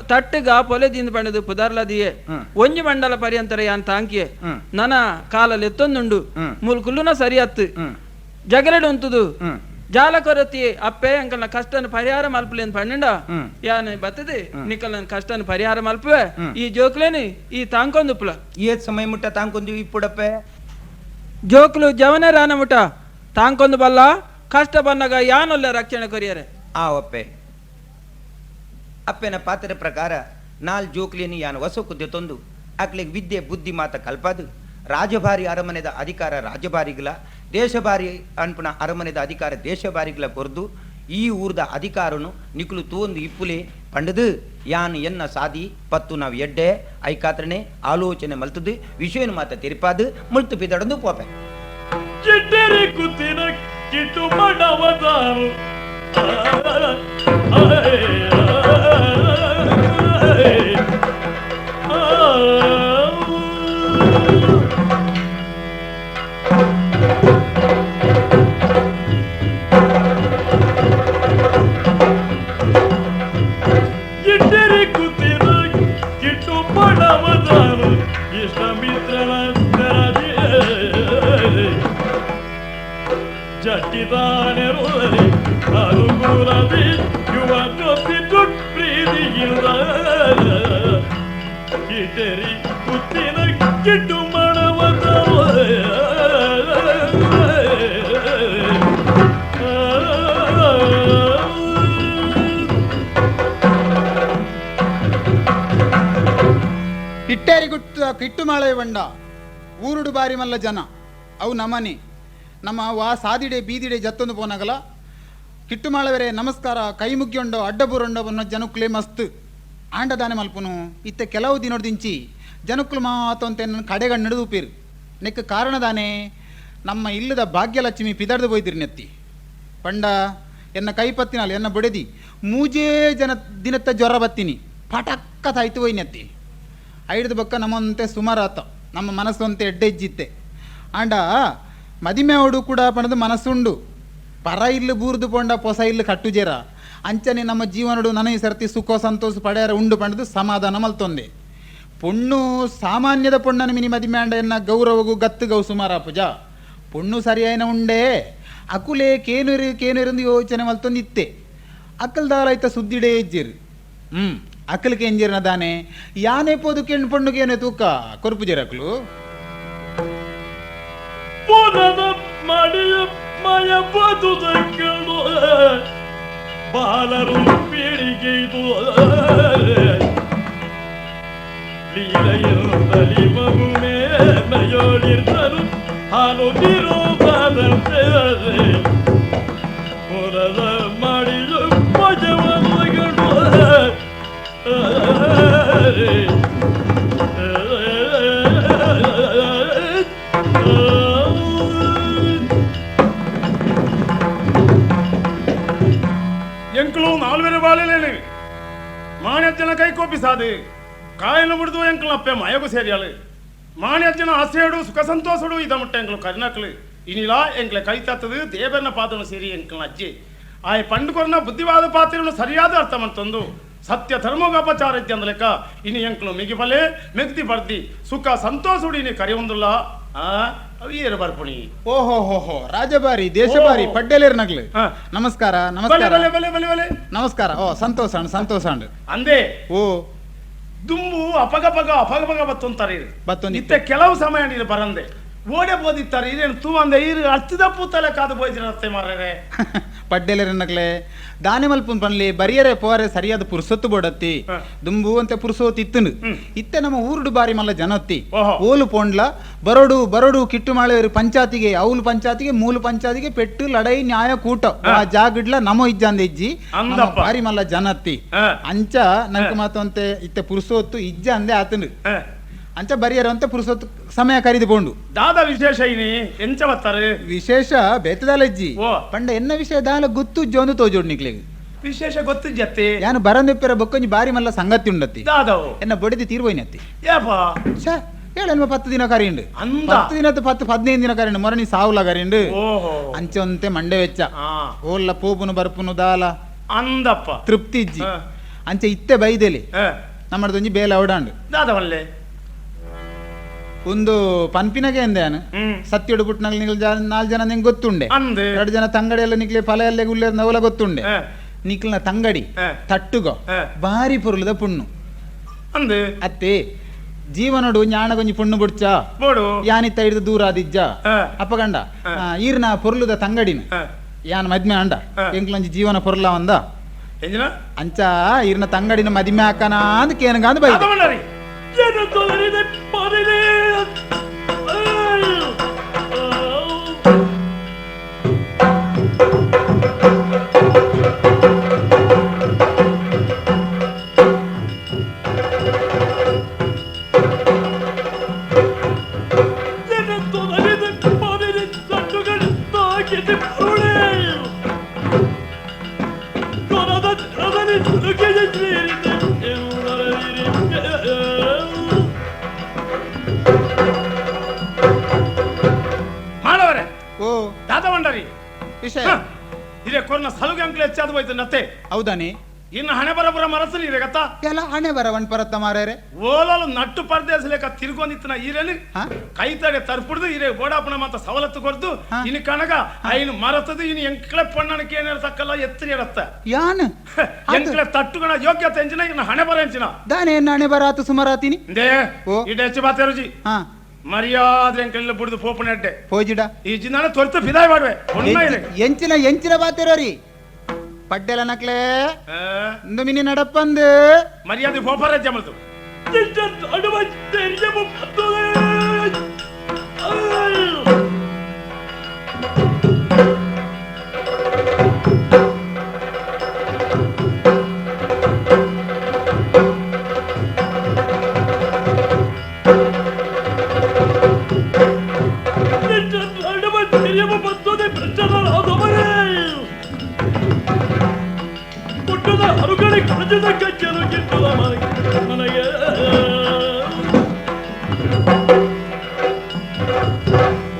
[SPEAKER 3] ತಟ್ಟಗ ಪೊಲೆದಿಂದ ಪಂಡದು ಪುದರ್ಲದಿಯೇ ಒಂಜಿ ಮಂಡಲ ಪರ್ಯಂತರ ಯಾನ್ ತಾಂಕಿಯೆ ನನ ಕಾಲಲ್ಲಿ ಎತ್ತೊಂದುಂಡು ಮೂಲ್ ಕುಲ್ಲುನ ಸರಿ ಹತ್ತು ಜಗರೆಡು ಉಂತುದು ಜಾಲ ಕೊರತಿ ಅಪ್ಪೆ ಅಂಕಲ್ನ ಕಷ್ಟನ ಪರಿಹಾರ ಮಲ್ಪಲೇನು ಪಣ್ಣಂಡ ಯಾನೆ ಬರ್ತದೆ ನಿಕಲ್ನ ಕಷ್ಟನ ಪರಿಹಾರ ಮಲ್ಪುವೆ ಈ ಜೋಕ್ಲೇನಿ ಈ ತಾಂಕೊಂದುಪ್ಲ
[SPEAKER 2] ಏತ್ ಸಮಯ ಮುಟ್ಟ ತಾಂಕೊಂದು ಇಪ್ಪುಡಪ್ಪೆ
[SPEAKER 3] ಜೋಕ್ಲು ಜವನ ರಾನ ಮುಟ ತಾಂಕೊಂದು ಬಲ್ಲ ಕಷ್ಟ ಬಂದಾಗ ಯಾನೊಲ್ಲ ರಕ್ಷಣೆ ಕೊರಿಯರೆ
[SPEAKER 2] ಆ ಅಪ್ಪೆ ಅಪ್ಪೆನ ಪಾತ್ರೆ ಪ್ರಕಾರ ನಾಲ್ ಜೋಕ್ಲಿನಿ ಯಾನು ಹೊಸಕುದ್ದೆ ತಂದು ಅಕ್ಲಿಗೆ ವಿದ್ಯೆ ಬುದ್ಧಿ ಮಾತ ಕಲ್ಪದು ರಾಜಭಾರಿ ಅರಮನೆದ ಅಧಿಕಾರ ರಾಜಭಾರಿಗಳ ದೇಶಭಾರಿ ಅನ್ಪುಣ ಅರಮನೆದ ಅಧಿಕಾರ ದೇಶಭಾರಿಗಳ ಕೊರ್ದು ಈ ಊರ್ದ ಅಧಿಕಾರನು ನಿಕ್ಲು ತೂಂದು ಇಪ್ಪುಲೆ ಪಂಡದು ಯಾನ್ ಎನ್ನ ಸಾದಿ ಪತ್ತು ನಾವು ಎಡ್ಡೆ ಐಕಾತ್ರನೆ ಆಲೋಚನೆ ಮಲ್ತದು ವಿಷಯನ ಮಾತ ತಿರುಪಾದು ಮುಳ್ತು ಪಿದಡಂದು ಪೋಪೆ
[SPEAKER 1] ಚಿಟ್ಟರಿ ಕುತ್ತಿನ ಕಿಟ್ಟು ಮಾಡವದಾರು ಗಿಡ್ಡರಿ ಕುತ್ತಿನ ಕಿಟ್ಟು ಮಾಡವದಾರು ಇಷ್ಟ ಮಿತ್ರನ ಜಟ್ಟಿದಾನೆರುವರೆ ಅನುಕೂಲದಿ ಯುವ ಗೊತ್ತಿಟ್ಟು ಪ್ರೀತಿಗಿಲ್ಲ ಗಿಡ್ಡರಿ ಕುತ್ತಿನ ಕಿಟ್ಟು ಮಾಡವದಾರು
[SPEAKER 5] ಕಿಟ್ಟೇರಿ ಕಿಟ್ಟು ಮಾಳೆ ಬಂಡ ಊರುಡು ಬಾರಿ ಮಲ್ಲ ಜನ ಅವು ನಮನಿ ನಮ್ಮ ವಾ ಸಾದಿಡೆ ಬೀದಿಡೆ ಜತ್ತೊಂದು ಪೋನಾಗಲ ಕಿಟ್ಟು ಮಾಳವರೆ ನಮಸ್ಕಾರ ಕೈ ಮುಗ್ಗಿಯೊಂಡೋ ಅಡ್ಡಬುರೊಂಡೋ ಅನ್ನೋ ಜನಕ್ಕುಲೆ ಮಸ್ತ್ ಆಂಡ ದಾನೆ ಮಲ್ಪುನು ಇತ್ತೆ ಕೆಲವು ದಿನೋಡ್ದಿಂಚಿ ಜನಕ್ಕುಲು ಮಾತಂತೆ ನನ್ನ ಕಡೆಗಣ್ಣು ನಡೆದು ಉಪೀರು ನೆಕ್ ಕಾರಣದಾನೆ ನಮ್ಮ ಇಲ್ಲದ ಭಾಗ್ಯಲಕ್ಷ್ಮಿ ಪಿದರ್ದು ಹೋಯ್ತಿರಿ ನೆತ್ತಿ ಪಂಡ ಎನ್ನ ಕೈ ಪತ್ತಿನಲ್ಲಿ ಎನ್ನ ಬೊಡೆದಿ ಮೂಜೇ ಜನ ದಿನತ್ತ ಜ್ವರ ಬತ್ತೀನಿ ಪಟಕ್ಕ ತಾಯ್ತು ಹೋಯ್ ನೆತ್ತಿ ಐಡ್ದು ಬಕ್ಕ ನಮ್ಮಂತೆ ಸುಮಾರು ಆತ ನಮ್ಮ ಮನಸ್ಸು ಅಂತೆ ಎಡ್ಡೆ ಇಜ್ಜಿತ್ತೆ ಆಂಡ ಮದಿಮೆವಡು ಕೂಡ ಪಣದು ಮನಸ್ಸುಂಡು ಪರ ಇಲ್ಲು ಬೂರ್ದು ಪೊಂಡ ಪೊಸ ಇಲ್ಲು ಕಟ್ಟುಜೇರ ಅಂಚನೆ ನಮ್ಮ ಜೀವನಡು ನನಗೆ ಸರ್ತಿ ಸುಖ ಸಂತೋಷ ಪಡೆಯರ ಉಂಡು ಪಣದು ಸಮಾಧಾನ ಮಲ್ತೊಂದೆ ಪೊಣ್ಣು ಸಾಮಾನ್ಯದ ಪೊಣ್ಣನ ಮಿನಿ ಮದಿಮೆ ಅಂಡ ಎನ್ನ ಗೌರವಗೂ ಗತ್ತುಗವು ಸುಮಾರ ಪೂಜ ಪೊಣ್ಣು ಸರಿಯಾಯಿನ ಉಂಡೆ ಅಕುಲೆ ಕೇನುರು ಯೋಚನೆ ಮಲ್ತೊಂದಿತ್ತೆ ಅಕ್ಕಲ್ದಾಲಾಯ್ತ ಸುದ್ದಿಡೇ ಇಜ್ಜಿರು ಅಕ್ಕಲಿಗೆ ಎಂಜಿರ್ನ ದಾನೆ ಯಾನೆ ಪೋದು ಕೆಣ್ಣು ಪೊಣ್ಣುಗೆ ಏನೇ ತೂಕ ಕೊರುಪು ಜೇರಕ್ಲು
[SPEAKER 1] ಪುನದ ಮಡಿಯ ಮಯ ಬದುದಕ್ಕಳು ಬಾಲರು ಪೀಳಿಗೆದು ಲೀಲೆಯಲ್ಲಿ ಮಗುಮೇ ನಯೋಳಿರ್ದರು ಹಾಲು ನಿರೋಧದಂತೆ ಪುನದ ಮಡಿಯ ಮಜವದಗಳು
[SPEAKER 6] ಎಂಕ್ಲು ನಾಲ್ವೇರೆ ಬಾಳೆಲೇನು ಮಾಣ್ಯಜ್ಜನ ಕೈ ಕೋಪಿಸಾದು ಕಾಯಲು ಮುಡಿದು ಎಂಕ್ಲು ಅಪ್ಪೆ ಮಯಗು ಸೇರಿಯಾಳು ಮಾಣ್ಯಜ್ಜನ ಆಸೆಯಡು ಸುಖ ಸಂತೋಷಡು ಇದ ಮುಟ್ಟ ಎಂಕ್ಲು ಕರ್ನಕ್ಲು ಇನಿಲ ಎಂಕ್ಲೆ ಕೈ ತತ್ತದು ದೇವರನ ಪಾದನು ಸೇರಿ ಎಂಕ್ಲನ ಅಜ್ಜಿ ಆಯ್ ಪಂಡುಕೊರನ ಬುದ್ಧಿವಾದ ಪಾತ್ರವನ್ನು ಸರಿಯಾದ ಅರ್ಥ ಮಂತೊಂದು ಸತ್ಯ ಧರ್ಮೋಪಚಾರ ಇದ್ದ ಲೆಕ್ಕ ಇನ್ನು ಎಂಕ್ಲು ಮಿಗಿಬಲೆ ಮೆಗ್ದಿ ಬರ್ದಿ ಸುಖ ಸಂತೋಷಡು ಇನಿ ಕರೆಯೊಂದುಲ್ಲ ಅವಿಯರು ಬರ್ಪುಣಿ
[SPEAKER 5] ಓಹೋ ರಾಜಭಾರಿ ದೇಶಭಾರಿ ಪಡ್ಡೆಲೇರ್ ನಗ್ಲು ನಮಸ್ಕಾರ ನಮಸ್ಕಾರ ನಮಸ್ಕಾರ ಓ ಸಂತೋಷ
[SPEAKER 6] ಅಂದೆ
[SPEAKER 5] ಓ
[SPEAKER 6] ದುಂಬು ಅಪಗಪಗ ಬತ್ತೊಂತಾರೆ ಇತ್ತೆ ಕೆಲವು ಸಮಯ ನೀರು ಬರಂದೆ ಓಡೆ ಬೋದಿತ್ತಾರೆ ಇದೇನು ತೂ ಅಂದೆ ಇರು ಹತ್ತಿದ ಪೂತಲೆ ಕಾದು ಬೋಯ್ತಿರ ರಸ್ತೆ ಮಾರರೆ
[SPEAKER 5] ಪಡ್ಡೆಲೇರ್ ನಗ್ಲೆ ದಾನೆ ಮಲ್ಪುನ್ ಪನ್ಲಿ ಬರಿಯರೆ ಪೋರೆ ಸರಿಯಾದ ಪುರ್ಸೊತ್ತು ಬೋಡತ್ತಿ ದುಂಬು ಅಂತ ಪುರ್ಸೋತ್ ಇತ್ತುಂಡು ಇತ್ತೆ ನಮ್ಮ ಊರುಡು ಬಾರಿ ಮಲ್ಲ ಜನತ್ತಿ ಓಲು ಪೋಂಡ್ಲ ಬರೋಡು ಕಿಟ್ಟು ಮಾಳೇರು ಪಂಚಾಯತಿಗೆ ಅವ್ಲು ಪಂಚಾಯತಿಗೆ ಮೂಲು ಪಂಚಾಯತಿಗೆ ಪೆಟ್ಟು ಲಡೈ ನ್ಯಾಯ ಕೂಟ ಆ ಜಾಗಿಡ್ಲ ನಮೋ ಇಜ್ಜಂದ ಇಜ್ಜಿ ಬಾರಿ ಮಲ್ಲ ಜನತ್ತಿ ಅಂಚ ನಂಗೆ ಮಾತಂತೆ ಇತ್ತೆ ಪುರ್ಸೋತ್ತು ಇಜ್ಜ ಅಂದೆ ಆತಂಡು ಅಂಚ ಬರಿಯರು ಅಂತ ಪುರುಸೊತ್ತು ಸಮಯ ಕರಿದುಕೊಂಡು
[SPEAKER 6] ದಾದ ವಿಶೇಷ ಇನಿ ಎಂಚ ಬತ್ತಾರೆ
[SPEAKER 5] ವಿಶೇಷ ಬೇತದಾಲಜ್ಜಿ ಪಂಡ ಎನ್ನ ವಿಷಯ ದಾಲ ಗೊತ್ತು ಜೋಂದು ತೋಜೋಡ್ ನಿಕ್ಲೆಗ್
[SPEAKER 6] ವಿಶೇಷ ಗೊತ್ತು ಜತ್ತೆ
[SPEAKER 5] ಯಾನು ಬರಂದೆಪ್ಪರ ಬೊಕ್ಕೊಂಜಿ ಬಾರಿ ಮಲ್ಲ ಸಂಗತಿ ಉಂಡತ್ತಿ
[SPEAKER 6] ದಾದವು
[SPEAKER 5] ಎನ್ನ ಬಡಿದಿ ತೀರ್ಬೋಯ್ನತ್ತಿ
[SPEAKER 6] ಯಾಪಾ
[SPEAKER 5] ಛ ಹೇಳಲ್ಮ 10 ದಿನ ಕರಿಂಡು 10 ದಿನ 15 ದಿನ ಕರಿಂಡು ಮೊರಣಿ ಸಾವುಲ ಕರಿಂಡು ಅಂಚೊಂತೆ ಮಂಡೆ ವೆಚ್ಚ ಓಲ್ಲ ಪೋಪುನು ಬರ್ಪುನು ದಾಲ
[SPEAKER 6] ಅಂದಪ್ಪ
[SPEAKER 5] ತೃಪ್ತಿ ಇಜ್ಜಿ ಅಂಚೆ ಇತ್ತೆ ಬೈದೆಲಿ ನಮ್ಮದೊಂಜಿ ಬೇಲ ಅವಡಾಂಡು
[SPEAKER 6] ದಾದವಲ್ಲೇ
[SPEAKER 5] ಒಂದು ಪನ್ಪಿನಗೆ ಅಂದೇನು
[SPEAKER 6] ಹ್ಮ್
[SPEAKER 5] ಸತ್ಯಡು ಪುಟ್ನಾಗ ನಿಖಲ್ 4 ಜನ ನಿಂಗೆ ಗೊತ್ತುಂಡೆ
[SPEAKER 6] ಅಂದೆ
[SPEAKER 5] 2 ಜನ ತಂಗಡಿ ಎಲ್ಲ ನಿಕ್ಲೆ ಫಲ ಎಲ್ಲ ಗುಲ್ಲೆ ನವಲ ಗೊತ್ತುಂಡೆ
[SPEAKER 6] ಆ,
[SPEAKER 5] ನಿಕ್ಲನ ತಂಗಡಿ
[SPEAKER 6] ಆ,
[SPEAKER 5] ತಟ್ಟುಗೋ
[SPEAKER 6] ಆ.
[SPEAKER 5] ಬಾರಿ ಪುರುಲದ ಪುಣ್ಣು
[SPEAKER 6] ಅಂದೆ
[SPEAKER 5] ಅತ್ತೆ ಜೀವನಡು ஞானಗೊಂಜಿ ಪುಣ್ಣು ಬುಡ್ಚ
[SPEAKER 6] ಬೋಡು
[SPEAKER 5] ಯಾನಿತ್ತ ಹಿಡಿದು ದೂರ ಆದಿಜ್ಜ
[SPEAKER 6] ಆ,
[SPEAKER 5] ಅಪ್ಪಗಂಡ ಈರ್ನ ಪೊರ್ಲುದ ತಂಗಡಿನ
[SPEAKER 6] ಆ,
[SPEAKER 5] ಯಾನ್ ಮದ್ಮೆ ಅಂಡ
[SPEAKER 6] ಆ.
[SPEAKER 5] ಎಂಕ್ಲಂಜಿ ಜೀವನ ಪೊರ್ಲ ಒಂದ
[SPEAKER 6] ಎಂಜಿನ
[SPEAKER 5] ಅಂಚ ಈರ್ನ ತಂಗಡಿನ ಮದಿಮೆ ಹಾಕನ ಅಂದ್ ಕೇನಗಾಂದ್ ಬೈ
[SPEAKER 6] ಅದು ಬಂಡಾರಿ
[SPEAKER 1] ಏನು ತೊದರಿದೆ ಮಾಡಿದೆ ಏನು ತೊದರಿದೆ ಮಾಡಿದೆ ಸಣ್ಣುಗಳು ತಾಕಿದೆ ಉಳೆ ಕೊರದ ಅದರಲ್ಲಿ ಸುಲುಕಿದೆ ಸೇರಿದೆ ಎನ್ನುವುದರಲ್ಲಿ
[SPEAKER 6] ಮಾಡವರೆ
[SPEAKER 5] ಓ
[SPEAKER 6] ದಾದ ಬಂಡಾರಿ
[SPEAKER 5] ವಿಷಯ
[SPEAKER 6] ಇದೇ ಕೊರ್ನ ಸಲುಗೆ ಅಂಕಲ್ ಹೆಚ್ಚಾದ ಹೋಯ್ತು ನತ್ತೆ
[SPEAKER 5] ಹೌದಾನಿ
[SPEAKER 6] ಇನ್ನು ಹಣೆ ಬರಬರ ಮರಸಲಿ ಇರೇ ಗತ್ತ
[SPEAKER 5] ಎಲ್ಲ ಹಣೆ ಬರವನ್ ಪರತ್ತ ಮಾರೇರೆ
[SPEAKER 6] ಓಲಲು ನಟ್ಟು ಪರದೇಶಲೇಕ ತಿರ್ಗೊಂದಿತ್ತನ ಈರೇನು
[SPEAKER 5] ಹಾ
[SPEAKER 6] ಕೈತಡೆ ತರ್ಪುಡ್ದು ಇರೇ ಗೋಡಾಪನ ಮಾತ ಸವಲತ್ತು ಕೊರ್ದು
[SPEAKER 5] ಹಾ.
[SPEAKER 6] ಇನ್ನು ಕಣಗ ಐನು ಮರತದು ಇನ್ನು ಎಂಕ್ಲೆ ಪಣ್ಣನಕ್ಕೆ ಏನಾರ ತಕ್ಕಲ್ಲ ಎತ್ತರಿ ಇರತ್ತ
[SPEAKER 5] ಯಾನ್
[SPEAKER 6] ಎಂಕ್ಲೆ ತಟ್ಟುಗಣ ಯೋಗ್ಯತೆ ಎಂಚಿನ ಇನ್ನು ಹಣೆ ಬರ ಎಂಚಿನ
[SPEAKER 5] ದಾನೆ ಹಣೆ ಬರಾತು ಸುಮಾರಾತೀನಿ
[SPEAKER 6] ದೇ
[SPEAKER 5] ಓ.
[SPEAKER 6] ಇಡೆ ಹೆಚ್ಚು ಬಾತೇರುಜಿ
[SPEAKER 5] ಹಾ
[SPEAKER 6] ಮರ್ಯಾದೆ ಎಂಕ್ಲೆಲ್ಲ ಬುಡ್ದು ಪೋಪನ ಅಡ್ಡೆ
[SPEAKER 5] ಹೋಜಿಡ
[SPEAKER 6] ಈ ಜಿನ್ನಾನ ತೊರ್ತು ಫಿದಾಯ್ ಮಾಡುವೆ ಒಣ್ಣ ಇದೆ
[SPEAKER 5] ಎಂಚಿನ ಬಾತಿರೋರಿ ಪಡ್ಡೆಲ ನಕ್ಲೆ ಒಂದು ಮಿನಿ ನಡಪ್ಪಂದು
[SPEAKER 6] ಮರ್ಯಾದೆ ಪೋಪರ ಜಮಲ್ತು
[SPEAKER 1] ಅಡುವ ತೆರೆಯವು ಬರ್ತದೆ ಅಡುವ ತೆರೆಯವು ಬರ್ತದೆ ಭ್ರಷ್ಟರಾದವರೇ ಪುಟ್ಟದ ಹರುಗಡೆ ಕಳಜದ ಕಚ್ಚಲು ಗಿಟ್ಟದ ನನಗೆ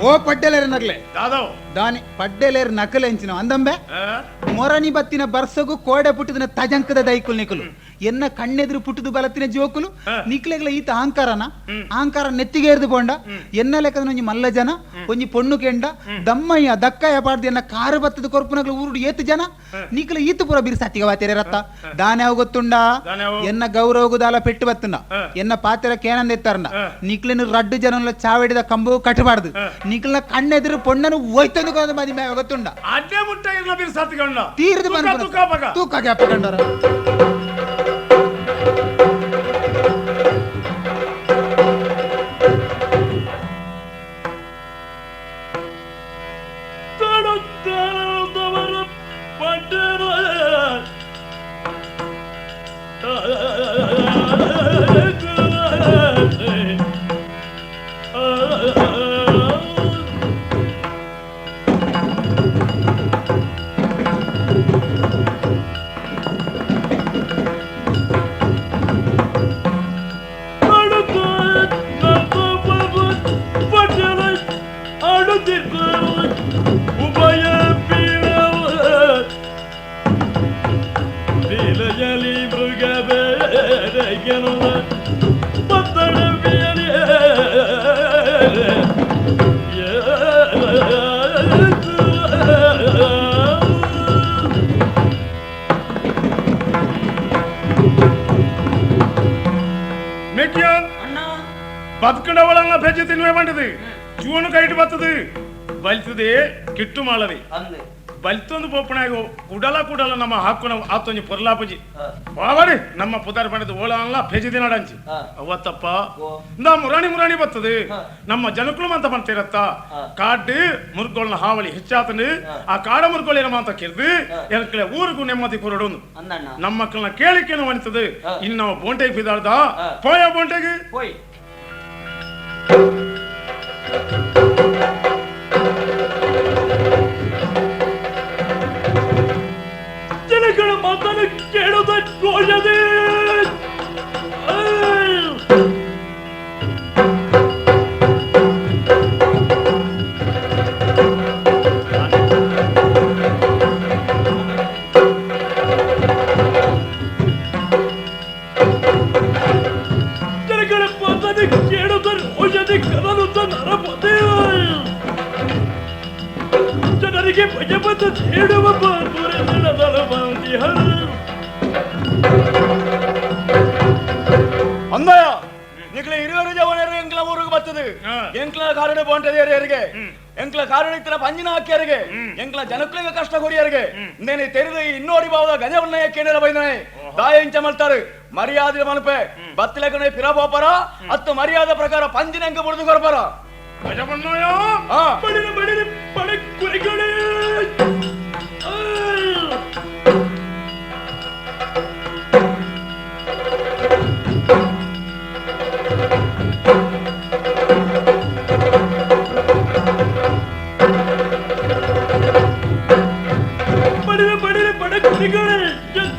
[SPEAKER 5] ಓ ಪಡ್ಡೆಲೇರ್ ನಕ್ಲೆ
[SPEAKER 6] ದಾದವ್
[SPEAKER 5] ದಾನಿ ಪಡ್ಡೆಲೇರ್ ನಕಲೆ ಎಂಚಿನ ಅಂದಂಬೆ ಮೊರನಿ ಬತ್ತಿನ ಬರ್ಸಗು ಕೋಡೆ ಪುಟ್ಟದಿನ ತಜಂಕದ ದೈಕುಲ್ ನಿಕುಲು ಎನ್ನ ಕಣ್ಣೆದುರು ಪುಟ್ಟದು ಬಲತ್ತಿನ ಜೋಕುಲು ನಿಕ್ಲೆಗ್ಲ ಈತ ಅಹಂಕಾರನ ಅಹಂಕಾರ ನೆತ್ತಿಗೆ ಎರ್ದು ಪೋಂಡ ಎನ್ನ ಲೆಕ್ಕದ ಒಂಜಿ ಮಲ್ಲ ಜನ ಒಂಜಿ ಪೊಣ್ಣು ಕೆಂಡ ದಮ್ಮಯ್ಯ ದಕ್ಕಯ್ಯ ಪಾಡ್ದು ಎನ್ನ ಕಾರು ಬತ್ತದ ಕೊರ್ಪುನಗ್ಲ ಊರುಡು ಏತು ಜನ ನಿಕ್ಲ ಈತು ಪುರ ಬಿರ್ ಸತ್ತಿಗ ವಾತೆರೆ ರತ್ತ ದಾನೆ ಅವು ಗೊತ್ತುಂಡ ಎನ್ನ ಗೌರವಗುದಾಲ ಪೆಟ್ಟು ಬತ್ತುಂಡ ಎನ್ನ ಪಾತ್ರ ಕೇನಂದ ಎತ್ತಾರಂಡ ನಿಕ್ಲೆನು ರಡ್ಡು ಜನಲ್ಲ ಚಾವೆಡಿದ ಕಂಬು ಕಟ್ಟಬಾರ್ದು ನಿಕ್ಲ ಕಣ್ಣೆದುರು ಪೊಣ್ಣನು ಹೋಯ್ತಂದು ಮದಿ ಮ್ಯಾಗ ಗೊತ್ತುಂಡ
[SPEAKER 6] ಅಡ್ಡೆ ಮುಟ್ಟ ಇರ್ಲ ಬೀರ್ ಸತ್ಕೊಂಡ
[SPEAKER 5] ತೀರ್ದು ತೂಕ ಗ್ಯಾಪ ಕಂಡರ
[SPEAKER 1] ತಡುತ್ತವರ ಪಟ್ಟರ ಉಭಯ ಬೀಳಲಿ ಮೃಗ ಬೇರೆಗೆನು ಪತ್ತಡ ಬೇರೆ
[SPEAKER 6] ಮೆಕ್ಕಿಯ ಬದುಕಂಡವಳನ್ನ ಬೆಜ್ಜಿ ತಿನ್ನುವೆ ಬಂಡದು ಜೀವನ ಕೈಟ್ ಬರ್ತದೆ ಬಲ್ತದೆ ಕಿಟ್ಟು ಮಾಡದೆ ಬಲ್ತೊಂದು ಪೋಪಣಾಗ ಕುಡಲ ಕುಡಲ ನಮ್ಮ ಹಾಕೋಣ ಆತೊಂಜಿ ಪೊರ್ಲಾಪಜಿ ಬಾವಡಿ ನಮ್ಮ ಪುದಾರ್ ಬಂಡದ ಓಳ ಅಲ್ಲ ಫೆಜಿ ದಿನಾಡಂಚಿ ಅವತ್ತಪ್ಪ ನಾ ಮುರಾಣಿ ಬರ್ತದೆ ನಮ್ಮ ಜನಕುಳು ಅಂತ ಬಂತಿರತ್ತ ಕಾಡು ಮುರ್ಗೋಳ್ನ ಹಾವಳಿ ಹೆಚ್ಚಾತಂದು ಆ ಕಾಡ ಮುರ್ಗೋಳಿನ ಮಾತ ಕೆರ್ದು ಎನಕ್ಲೆ ಊರಿಗೂ ನೆಮ್ಮದಿ ಕೊರಡೋನು ನಮ್ಮ ಮಕ್ಕಳನ್ನ ಕೇಳಿಕೇನು ಅನಿಸ್ತದೆ ಇನ್ನು ನಾವು ಬೋಂಟೆಗೆ ಬಿದ್ದಾಡ್ದ ಪೋಯ ಬೋಂಟೆಗೆ
[SPEAKER 1] ಜನಗಳ ಮಾತನ್ನು ಕೇಳದ ಗೋಜದೆ ಜನಗಳ ಮಾತನ್ನು ಕೇಳದ ಗೋಜದೆ ನರಪತಿ ಜನರಿಗೆ ಭಯಪಟ್ಟು ಹೇಳುವ ಬಂಧುರೆಂದಳ ಬಂದಿಹರು
[SPEAKER 7] ಅಂದಯ ನಿಕ್ಲ ಇರುವರು ಜವನರು ಎಂಕ್ಲ ಊರಿಗೆ ಬರ್ತದೆ ಎಂಕ್ಲ ಕಾರಣ ಬೋಂಟದೇರಿಗೆ ಎಂಕ್ಲ ಕಾರಣ ಇತರ ಪಂಜಿನ ಹಾಕ್ಯಾರಿಗೆ ಎಂಕ್ಲ ಜನಕ್ಲಿಗೆ ಕಷ್ಟ ಕೊಡಿಯಾರಿಗೆ ನೇನೆ ತೆರೆದು ಇನ್ನೋಡಿ ಬಾವದ ಗಜವನ್ನ ಕೇಂದ್ರ ಬೈದನೆ ದಾಯಂಚ ಮಾಡ್ತಾರೆ ಮರ್ಯಾದೆ ಮನಪೆ ಬತ್ತಲೆಕನೆ ಪಿರಬೋಪರ ಹತ್ತು ಮರ್ಯಾದೆ ಪ್ರಕಾರ ಪಂಜಿನ ಎಂಕ ಬುಡ್ದು ಕೊರಪರ
[SPEAKER 1] ಗಜವನ್ನಯ ಬಡಿನ ಬಡಿನ ಬಡಿ ಕುರಿಗಳೇ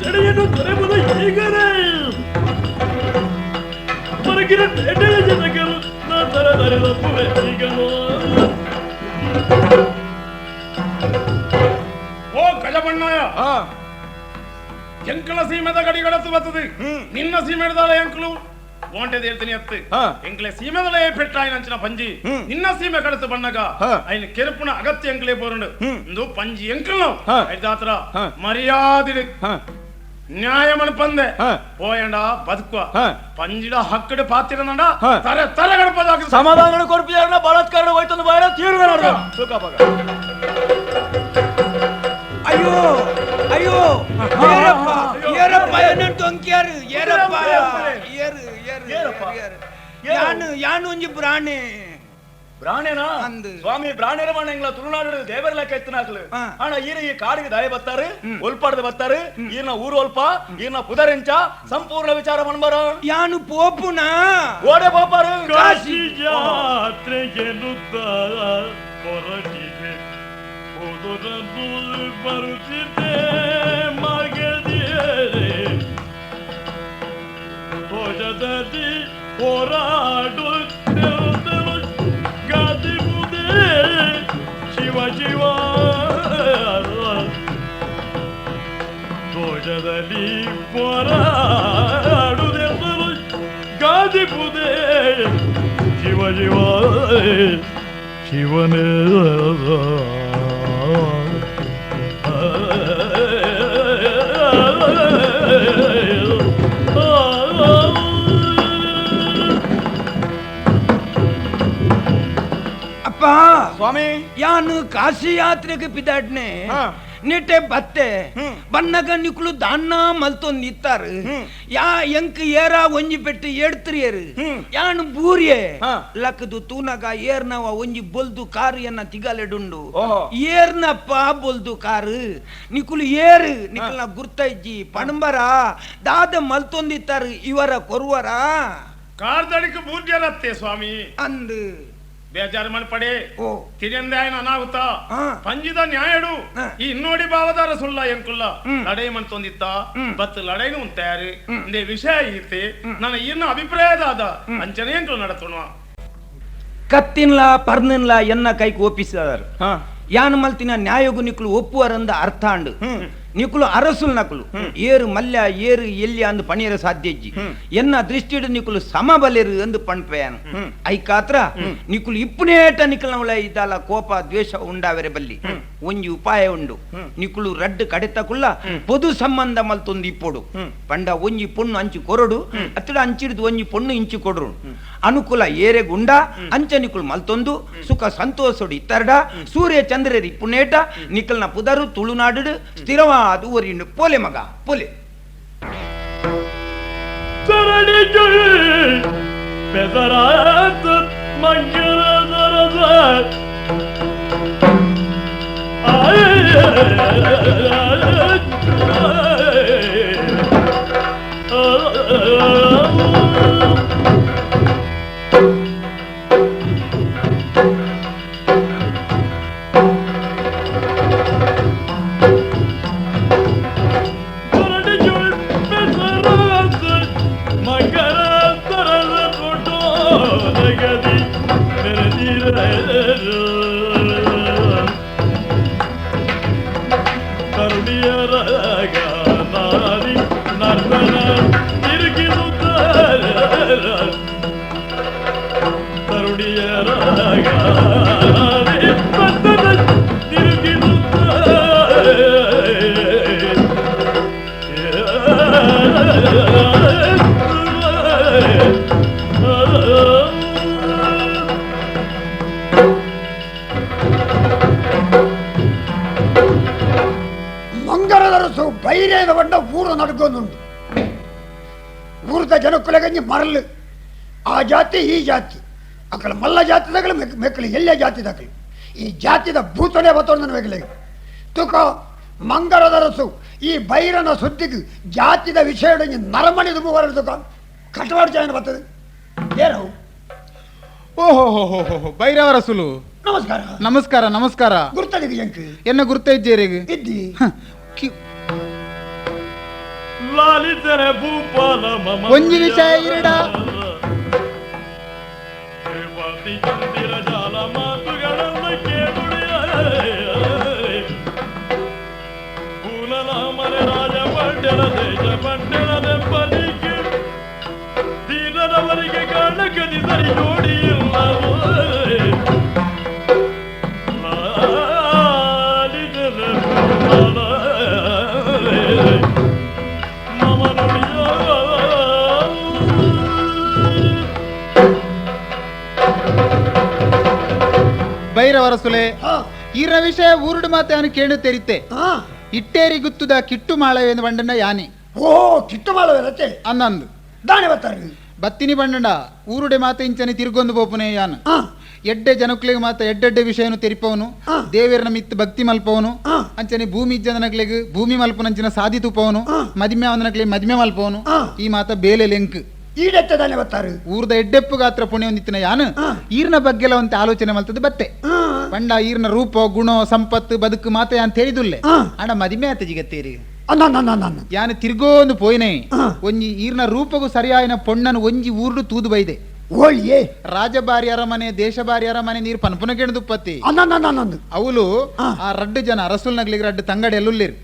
[SPEAKER 1] ತಡೆಯನ್ನು ತೊರೆಯುವುದು ಹೀಗರೇ ಹೊರಗಿನ ಬೇಟೆಯ ಜನಗಳು ನಾ ತರದರಿದಪ್ಪುವೆ ಈಗಲೋ
[SPEAKER 6] ಓ ಗಜಬಣ್ಣಯ ಎಂಕಲ ಸೀಮೆದ ಗಡಿಗಳತ್ತು ಬರ್ತದೆ ನಿನ್ನ ಸೀಮೆಡದಾಳ ಎಂಕಲು ಬಾಂಟೆದ ಹೇಳ್ತೀನಿ ಅತ್ತು ಎಂಕ್ಲೆ ಸೀಮೆದಲೇ ಪೆಟ್ಟಾಯಿನಂಚಿನ ಪಂಜಿ ನಿನ್ನ ಸೀಮೆ ಕಡತು ಬಣ್ಣಗ ఆయన ಕೆರುಪುನ ಅಗತ್ಯ ಎಂಕ್ಲೆ ಬೋರುಂಡು ಇಂದು ಪಂಜಿ ಎಂಕಲು ಐದಾತ್ರ ಮರ್ಯಾದೆ ನ್ಯಾಯಮನ ಪಂದೆ పోయండా బతుకువ పంజిడ హక్కుడు పాత్రనండ తర తర గడపదాక
[SPEAKER 7] సమాధానం కొర్పియారన బలాత్కారణ ಹೋಯ್ತಂದು ಬಾರ ತೀರ್ವೆ ನೋಡ್ರ ಸುಖಪಗ
[SPEAKER 2] ಅಯ್ಯೋ ಅಯ್ಯೋ ಏರಪ್ಪ ಏರಪ್ಪ ಏನಂತ ಅಂಕ್ಯಾರು ಏರಪ್ಪ ಏರು ಏರಪ್ಪ ಯಾನು ಒಂಜಿ ಪ್ರಾಣಿ
[SPEAKER 7] ಪ್ರಾಣೇನಾ ಸ್ವಾಮಿ ಪ್ರಾಣೇರ ಮಾಡ ಎಂಗ್ಲ ತುಳುನಾಡು ದೇವರ ಲೆಕ್ಕ ಎತ್ತನಾಕ್ಲು ಹಣ ಈರ ಈ ಕಾಡಿಗೆ ದಯ ಬತ್ತಾರೆ ಒಲ್ಪಾಡ್ದ ಬತ್ತಾರೆ ಈರ್ನ ಊರು ಒಲ್ಪ ಈರ್ನ ಪುದರೆಂಚ ಸಂಪೂರ್ಣ ವಿಚಾರ ಮನ್ಬಾರ
[SPEAKER 2] ಯಾನು ಪೋಪುನ
[SPEAKER 7] ಓಡೆ ಪೋಪಾರು
[SPEAKER 1] ಕಾಶಿ ಜಾತ್ರೆಗೆ ನುತ್ತ ಹೊರಟಿದೆ ಹೋದರದ್ದು ಬರುತ್ತಿದ್ದೆ ಮಗದಿಯರೆ ಭೋಜದಲ್ಲಿ ಹೋರಾಡುತ್ತಿರುವುದು ಗಾದಿ ಮುದೆ ಶಿವ ಶಿವ ಭೋಜದಲ್ಲಿ ಹೋರಾಡುವುದೆಂದರು ಗಾದಿ ಮುದೆ ಶಿವ ಶಿವ ಶಿವನೇ
[SPEAKER 2] ಅಪ್ಪ
[SPEAKER 7] ಸ್ವಾಮಿ
[SPEAKER 2] ಯಾನು ಕಾಶಿ ಯಾತ್ರೆಗೆ ಬಿದ್ದಾಡ್ನೆ ನಿಟ್ಟೆ ಬತ್ತೆ ಬನ್ನಗ ನಿಕ್ಲು ದಾನ್ನ ಮಲ್ತೊಂದು ನಿತ್ತಾರು ಯಾ ಎಂಕ್ ಏರ ಒಂಜಿ ಪೆಟ್ಟು ಎಡ್ತ್ರಿಯರು ಯಾನು ಬೂರಿಯೆ ಲಕ್ಕದು ತೂನಗ ಏರ್ನವ ಒಂಜಿ ಬೊಲ್ದು ಕಾರು ಎನ್ನ ತಿಗಲೆಡುಂಡು ಏರ್ನಪ್ಪ ಬೊಲ್ದು ಕಾರು ನಿಕುಲು ಏರು ನಿಕಲ್ನ ಗುರ್ತ ಇಜ್ಜಿ ಪಣಂಬರ ದಾದ ಮಲ್ತೊಂದಿತ್ತಾರು ಇವರ ಕೊರುವರ
[SPEAKER 6] ಕಾರ್ದಡಿಕ ಬೂರ್ಜರತ್ತೆ ಸ್ವಾಮಿ
[SPEAKER 2] ಅಂದು
[SPEAKER 6] ಬೇಜಾರು ಮನ್ ಪಡೆ
[SPEAKER 2] ಓ
[SPEAKER 6] ತಿರಿಯಂದೆ ఆయన ಅನಾಹುತ ಪಂಜಿದ ನ್ಯಾಯಡು ಈ ಇನ್ನೋಡಿ ಬಾವದಾರ ಸುಳ್ಳ ಎಂಕುಲ್ಲ ಲಡೈ ಮನ್ ತೊಂದಿತ್ತ ಬತ್ ಲಡೈನು ಉಂತಾರು ಇಂದೇ ವಿಷಯ ಈತೆ ನನ್ನ ಇನ್ನ ಅಭಿಪ್ರಾಯದಾದ ಅಂಚನೆ ಎಂಕುಲು ನಡತುಣ
[SPEAKER 2] ಕತ್ತಿನ್ಲ ಪರ್ನಿನ್ಲ ಎನ್ನ ಕೈಗೆ ಒಪ್ಪಿಸಿದಾರು ಯಾನ್ ಮಲ್ತಿನ ನ್ಯಾಯಗು ನಿಕ್ಲು ಒಪ್ಪುವರಂದ ಅರ್ಥ ಅಂಡು ನಿಕುಲು ಅರಸುಲ್ ನಕುಲು ಏರು ಮಲ್ಯ ಏರು ಎಲ್ಲಿ ಅಂದು ಪಣಿಯರ ಸಾಧ್ಯಜ್ಜಿ ಎನ್ನ ದೃಷ್ಟಿಡು ನಿಕುಲು ಸಮಬಲೆರು ಎಂದು ಪಣ್ಪೆಯನು ಐಕಾತ್ರ ನಿಕುಲು ಇಪ್ಪನೇಟ ನಿಕಲ್ನವಳ ಇದಲ್ಲ ಕೋಪ ದ್ವೇಷ ಉಂಡಾವೆರೆ ಬಲ್ಲಿ ಒಂಜಿ ಉಪಾಯ ಉಂಡು ನಿಕುಲು ರಡ್ಡು ಕಡೆತಕುಲ್ಲ ಪೊದು ಸಂಬಂಧ ಮಲ್ತೊಂದು ಇಪ್ಪೊಡು ಪಂಡ ಒಂಜಿ ಪೊಣ್ಣು ಅಂಚು ಕೊರಡು ಅತ್ತಡ ಅಂಚಿಡ್ದು ಒಂಜಿ ಪೊಣ್ಣು ಇಂಚು ಕೊಡ್ರು ಅನುಕೂಲ ಏರೆ ಗುಂಡ ಅಂಚ ನಿಕುಲು ಮಲ್ತೊಂದು ಸುಖ ಸಂತೋಷಡು ಇತ್ತರಡ ಸೂರ್ಯ ಚಂದ್ರರಿ ಪುನೇಟ ನಿಕಲ್ನ ಪುದರು ತುಳುನಾಡು ಸ್ಥಿರವಾ ಅದು ಒರಿನು ಪೋಲೆ ಮಗ ಪೋಲೆ
[SPEAKER 1] ಸರಣಿಗೆ ಬೆದರಾತ ಮಂಗಲದರದ ತರುಣಿಯರ
[SPEAKER 8] ಮಂಗರದರಸು ಬೈರೇದ ಬಂಡ ಊರು ನಡ್ಕೊಂಡುಂಟು ಊರದ ಜನಕ್ಕುಲಗಂಜಿ ಮರಲು ಆ ಜಾತಿ ಈ ಜಾತಿ ಅಕ್ಕಳ ಮಲ್ಲ ಜಾತಿದಾಗಲು ಮೆಕ್ಕಳು ಎಲ್ಲೇ ಜಾತಿದಾಗಲು ಈ ಜಾತಿದ ಭೂತನೇ ಬತ್ತೊಂದು ಮೆಕ್ಕಲಿಗೆ ತುಕ ಮಂಗರದರಸು ಈ ಬೈರನ ಸುದ್ದಿಗೆ ಜಾತಿದ ವಿಷಯ ನರಮಣಿದು ಮೂವರ ತುಕ ಕಟವಾಡ ಜಾಯನ ಬರ್ತದೆ ಏನು
[SPEAKER 5] ಓಹೋ ಬೈರವರ ಸುಲು
[SPEAKER 8] ನಮಸ್ಕಾರ
[SPEAKER 5] ನಮಸ್ಕಾರ ನಮಸ್ಕಾರ
[SPEAKER 8] ಗುರ್ತದಿಗೆ ಎಂಕ್
[SPEAKER 5] ಎನ್ನ ಗುರ್ತ ಇದ್ದೀರಿಗೆ
[SPEAKER 8] ಇದ್ದಿ
[SPEAKER 1] ಲಾಲಿತರ ಭೂಪಾಲ ಮಮ
[SPEAKER 5] ಒಂಜಿ ವಿಷಯ ಇರಡ
[SPEAKER 1] ಚಂದಿರ ಜಾಲ ಮಾತುಗಳನ್ನು ಕೇಳುಡಿಯ ಪೂಲನ ಮನೆ ರಾಜ ಪಂಡೆಲ ದೇಶ ಪಂಡೆಲದೆಂಬಲಿಗೆ ದೀನದವರಿಗೆ ಕಾರಣಕದಿ ಸರಿ ಜೋಡಿ ಇಲ್ಲವೋ ಲಾಲಿತರ ಭೂಪಾಲ
[SPEAKER 5] ಬೈರವರ ಸುಲೆ ಈರ ವಿಷಯ ಊರುಡು ಮಾತೆ ಅವನು ಕೇಳು ತೆರಿತೆ ಇಟ್ಟೇರಿ ಗುತ್ತುದ ಕಿಟ್ಟು ಮಾಳವೆಂದು ಬಂಡನ ಯಾನೆ
[SPEAKER 8] ಓ ಕಿಟ್ಟು ಮಾಳವೆ
[SPEAKER 5] ಅನ್ನಂದು
[SPEAKER 8] ದಾಣೆ ಬರ್ತಾರೆ
[SPEAKER 5] ಬತ್ತಿನಿ ಬಂಡಂಡ ಊರುಡೆ ಮಾತೆ ಇಂಚನೆ ತಿರುಗೊಂದು ಬೋಪುನೆ ಯಾನು ಎಡ್ಡೆ ಜನಕ್ಲಿಗೆ ಮಾತ ಎಡ್ಡೆಡ್ಡೆ ವಿಷಯನು ತೆರಿಪವನು ದೇವರನ ಮಿತ್ ಭಕ್ತಿ ಮಲ್ಪವನು ಅಂಚನೆ ಭೂಮಿ ಜನಕ್ಲಿಗೆ ಭೂಮಿ ಮಲ್ಪನಂಚಿನ ಸಾಧಿ ತುಪ್ಪವನು ಮದಿಮೆ ಅವನಕ್ಲಿಗೆ ಮದಿಮೆ ಮಲ್ಪವನು ಈ ಮಾತ ಬೇಲೆ ಲೆಂಕ್
[SPEAKER 8] ಈಡೆತ್ತದಾನೆ ಬರ್ತಾರೆ
[SPEAKER 5] ಊರ್ದ ಎಡ್ಡೆಪ್ಪು ಗಾತ್ರ ಪುಣ್ಯ ಹೊಂದಿತ್ತಿನ ಯಾನು ಈರ್ನ ಬಗ್ಗೆಲ್ಲ ಒಂದು ಆಲೋಚನೆ ಮಲ್ತದ್ದು ಬತ್ತೆ ಪಂಡ ಈರ್ನ ರೂಪ ಗುಣ ಸಂಪತ್ತು ಬದುಕು ಮಾತೆ ಅಂತ ಹೇಳಿದುಲ್ಲೆ ಅಣ್ಣ ಮದಿಮೆ ಆತ ಜಿಗತ್ತೇರಿ ಯಾನು ತಿರ್ಗೋಂದು ಪೋಯ್ನೆ ಒಂಜಿ ಈರ್ನ ರೂಪಗೂ ಸರಿಯಾಯಿನ ಪೊಣ್ಣನು ಒಂಜಿ ಊರ್ಡು ತೂದು ಬೈದೆ
[SPEAKER 8] ಓಳಿಯೇ
[SPEAKER 5] ರಾಜಬಾರಿ ಅರಮನೆ ದೇಶಬಾರಿ ಅರಮನೆ ನೀರು ಪನ್ಪುನ ಕೆಣದುಪ್ಪತ್ತಿ ಅವಳು ಆ ರಡ್ಡು ಜನ ರಸೂಲ್ ನಗ್ಲಿಗೆ ರಡ್ಡು ತಂಗಡಿ ಎಲ್ಲುಲ್ಲಿರಿ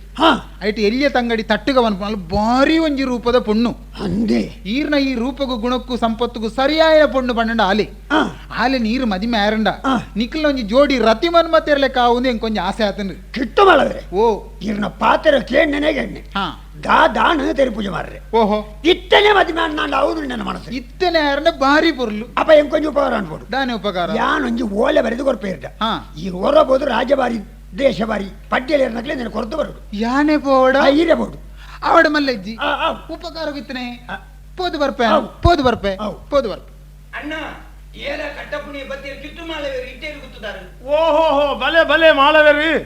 [SPEAKER 5] ಐಟಿ ಎಲ್ಲಿಯ ತಂಗಡಿ ತಟ್ಟುಗ ಅನ್ಪು ಭಾರಿ ಒಂಜಿ ರೂಪದ ಪೊಣ್ಣು
[SPEAKER 8] ಅಂದೆ
[SPEAKER 5] ಈರ್ನ ಈ ರೂಪಗೂ ಗುಣಕ್ಕೂ ಸಂಪತ್ತುಗೂ ಸರಿಯಾಯ ಪೊಣ್ಣು ಪಂಡ ಆಲಿ ಆಲಿ ನೀರು ಮದಿಮೆ ಆರಂಡ ನಿಖಲ್ ಒಂಜಿ ಜೋಡಿ ರತಿ ಮನ್ಮತ್ತೆರ್ಲೆ ಕಾವುಂದು ಎಂಕ್ ಕೊಂಚ ಆಸೆ ಆತನ್ರಿ
[SPEAKER 8] ಕಿಟ್ಟು ಮಾಡವ್ರೆ
[SPEAKER 5] ಓ
[SPEAKER 8] ಈರ್ನ ಪಾತ್ರ ಕೇಣ್ಣನೆ ಗೆಣ್ಣೆ ದಾಣ ತೆರಿ ಪೂಜೆ ಮಾಡ್ರೆ
[SPEAKER 5] ಓಹೋ
[SPEAKER 8] ಇತ್ತನೆ ಮದಿಮೆ ಅಣ್ಣ ಹೌದು ನನ್ನ ಮನಸ್ಸು
[SPEAKER 5] ಇತ್ತನೆ ಆರಂಡ ಭಾರಿ ಪೊರ್ಲು
[SPEAKER 8] ಅಪ್ಪ ಎಂಕ್ ಕೊಂಚ ಉಪಕಾರ ಅನ್ಬೋದು
[SPEAKER 5] ದಾನಿ ಉಪಕಾರ
[SPEAKER 8] ಯಾನೊಂಜಿ ಓಲೆ ಬರೆದು ಕೊರ್ಪೇರ್ಡ ಈ ಹೊರಬೋದು ರಾಜಬಾರಿ ದೇಶಬಾರಿ ಪಡ್ಡಿಯಲ್ಲಿ ನಕ್ಲೆ ನಿನ್ನ ಕೊರತು ಬರೋದು
[SPEAKER 5] ಯಾನೆ ಪೋಡ
[SPEAKER 8] ಇರಬಹುದು
[SPEAKER 5] ಅವಡ ಮಲ್ಲಜ್ಜಿ ಉಪಕಾರ ಬಿತ್ತನೆ ಪೋದು ಬರ್ಪೆ ಪೋದು ಬರ್ಪೆ ಪೋದು ಬರ್ಪೆ
[SPEAKER 2] ಅಣ್ಣ ಏಲ ಕಟ್ಟಪುಣಿ ಬತ್ತಿ ಕಿಟ್ಟು ಮಾಳವೇರು ಇಟ್ಟೇರಿ ಗುತ್ತುದಾರು
[SPEAKER 6] ಓಹೋ ಬಲೆ ಬಲೆ ಮಾಳವೇರಿ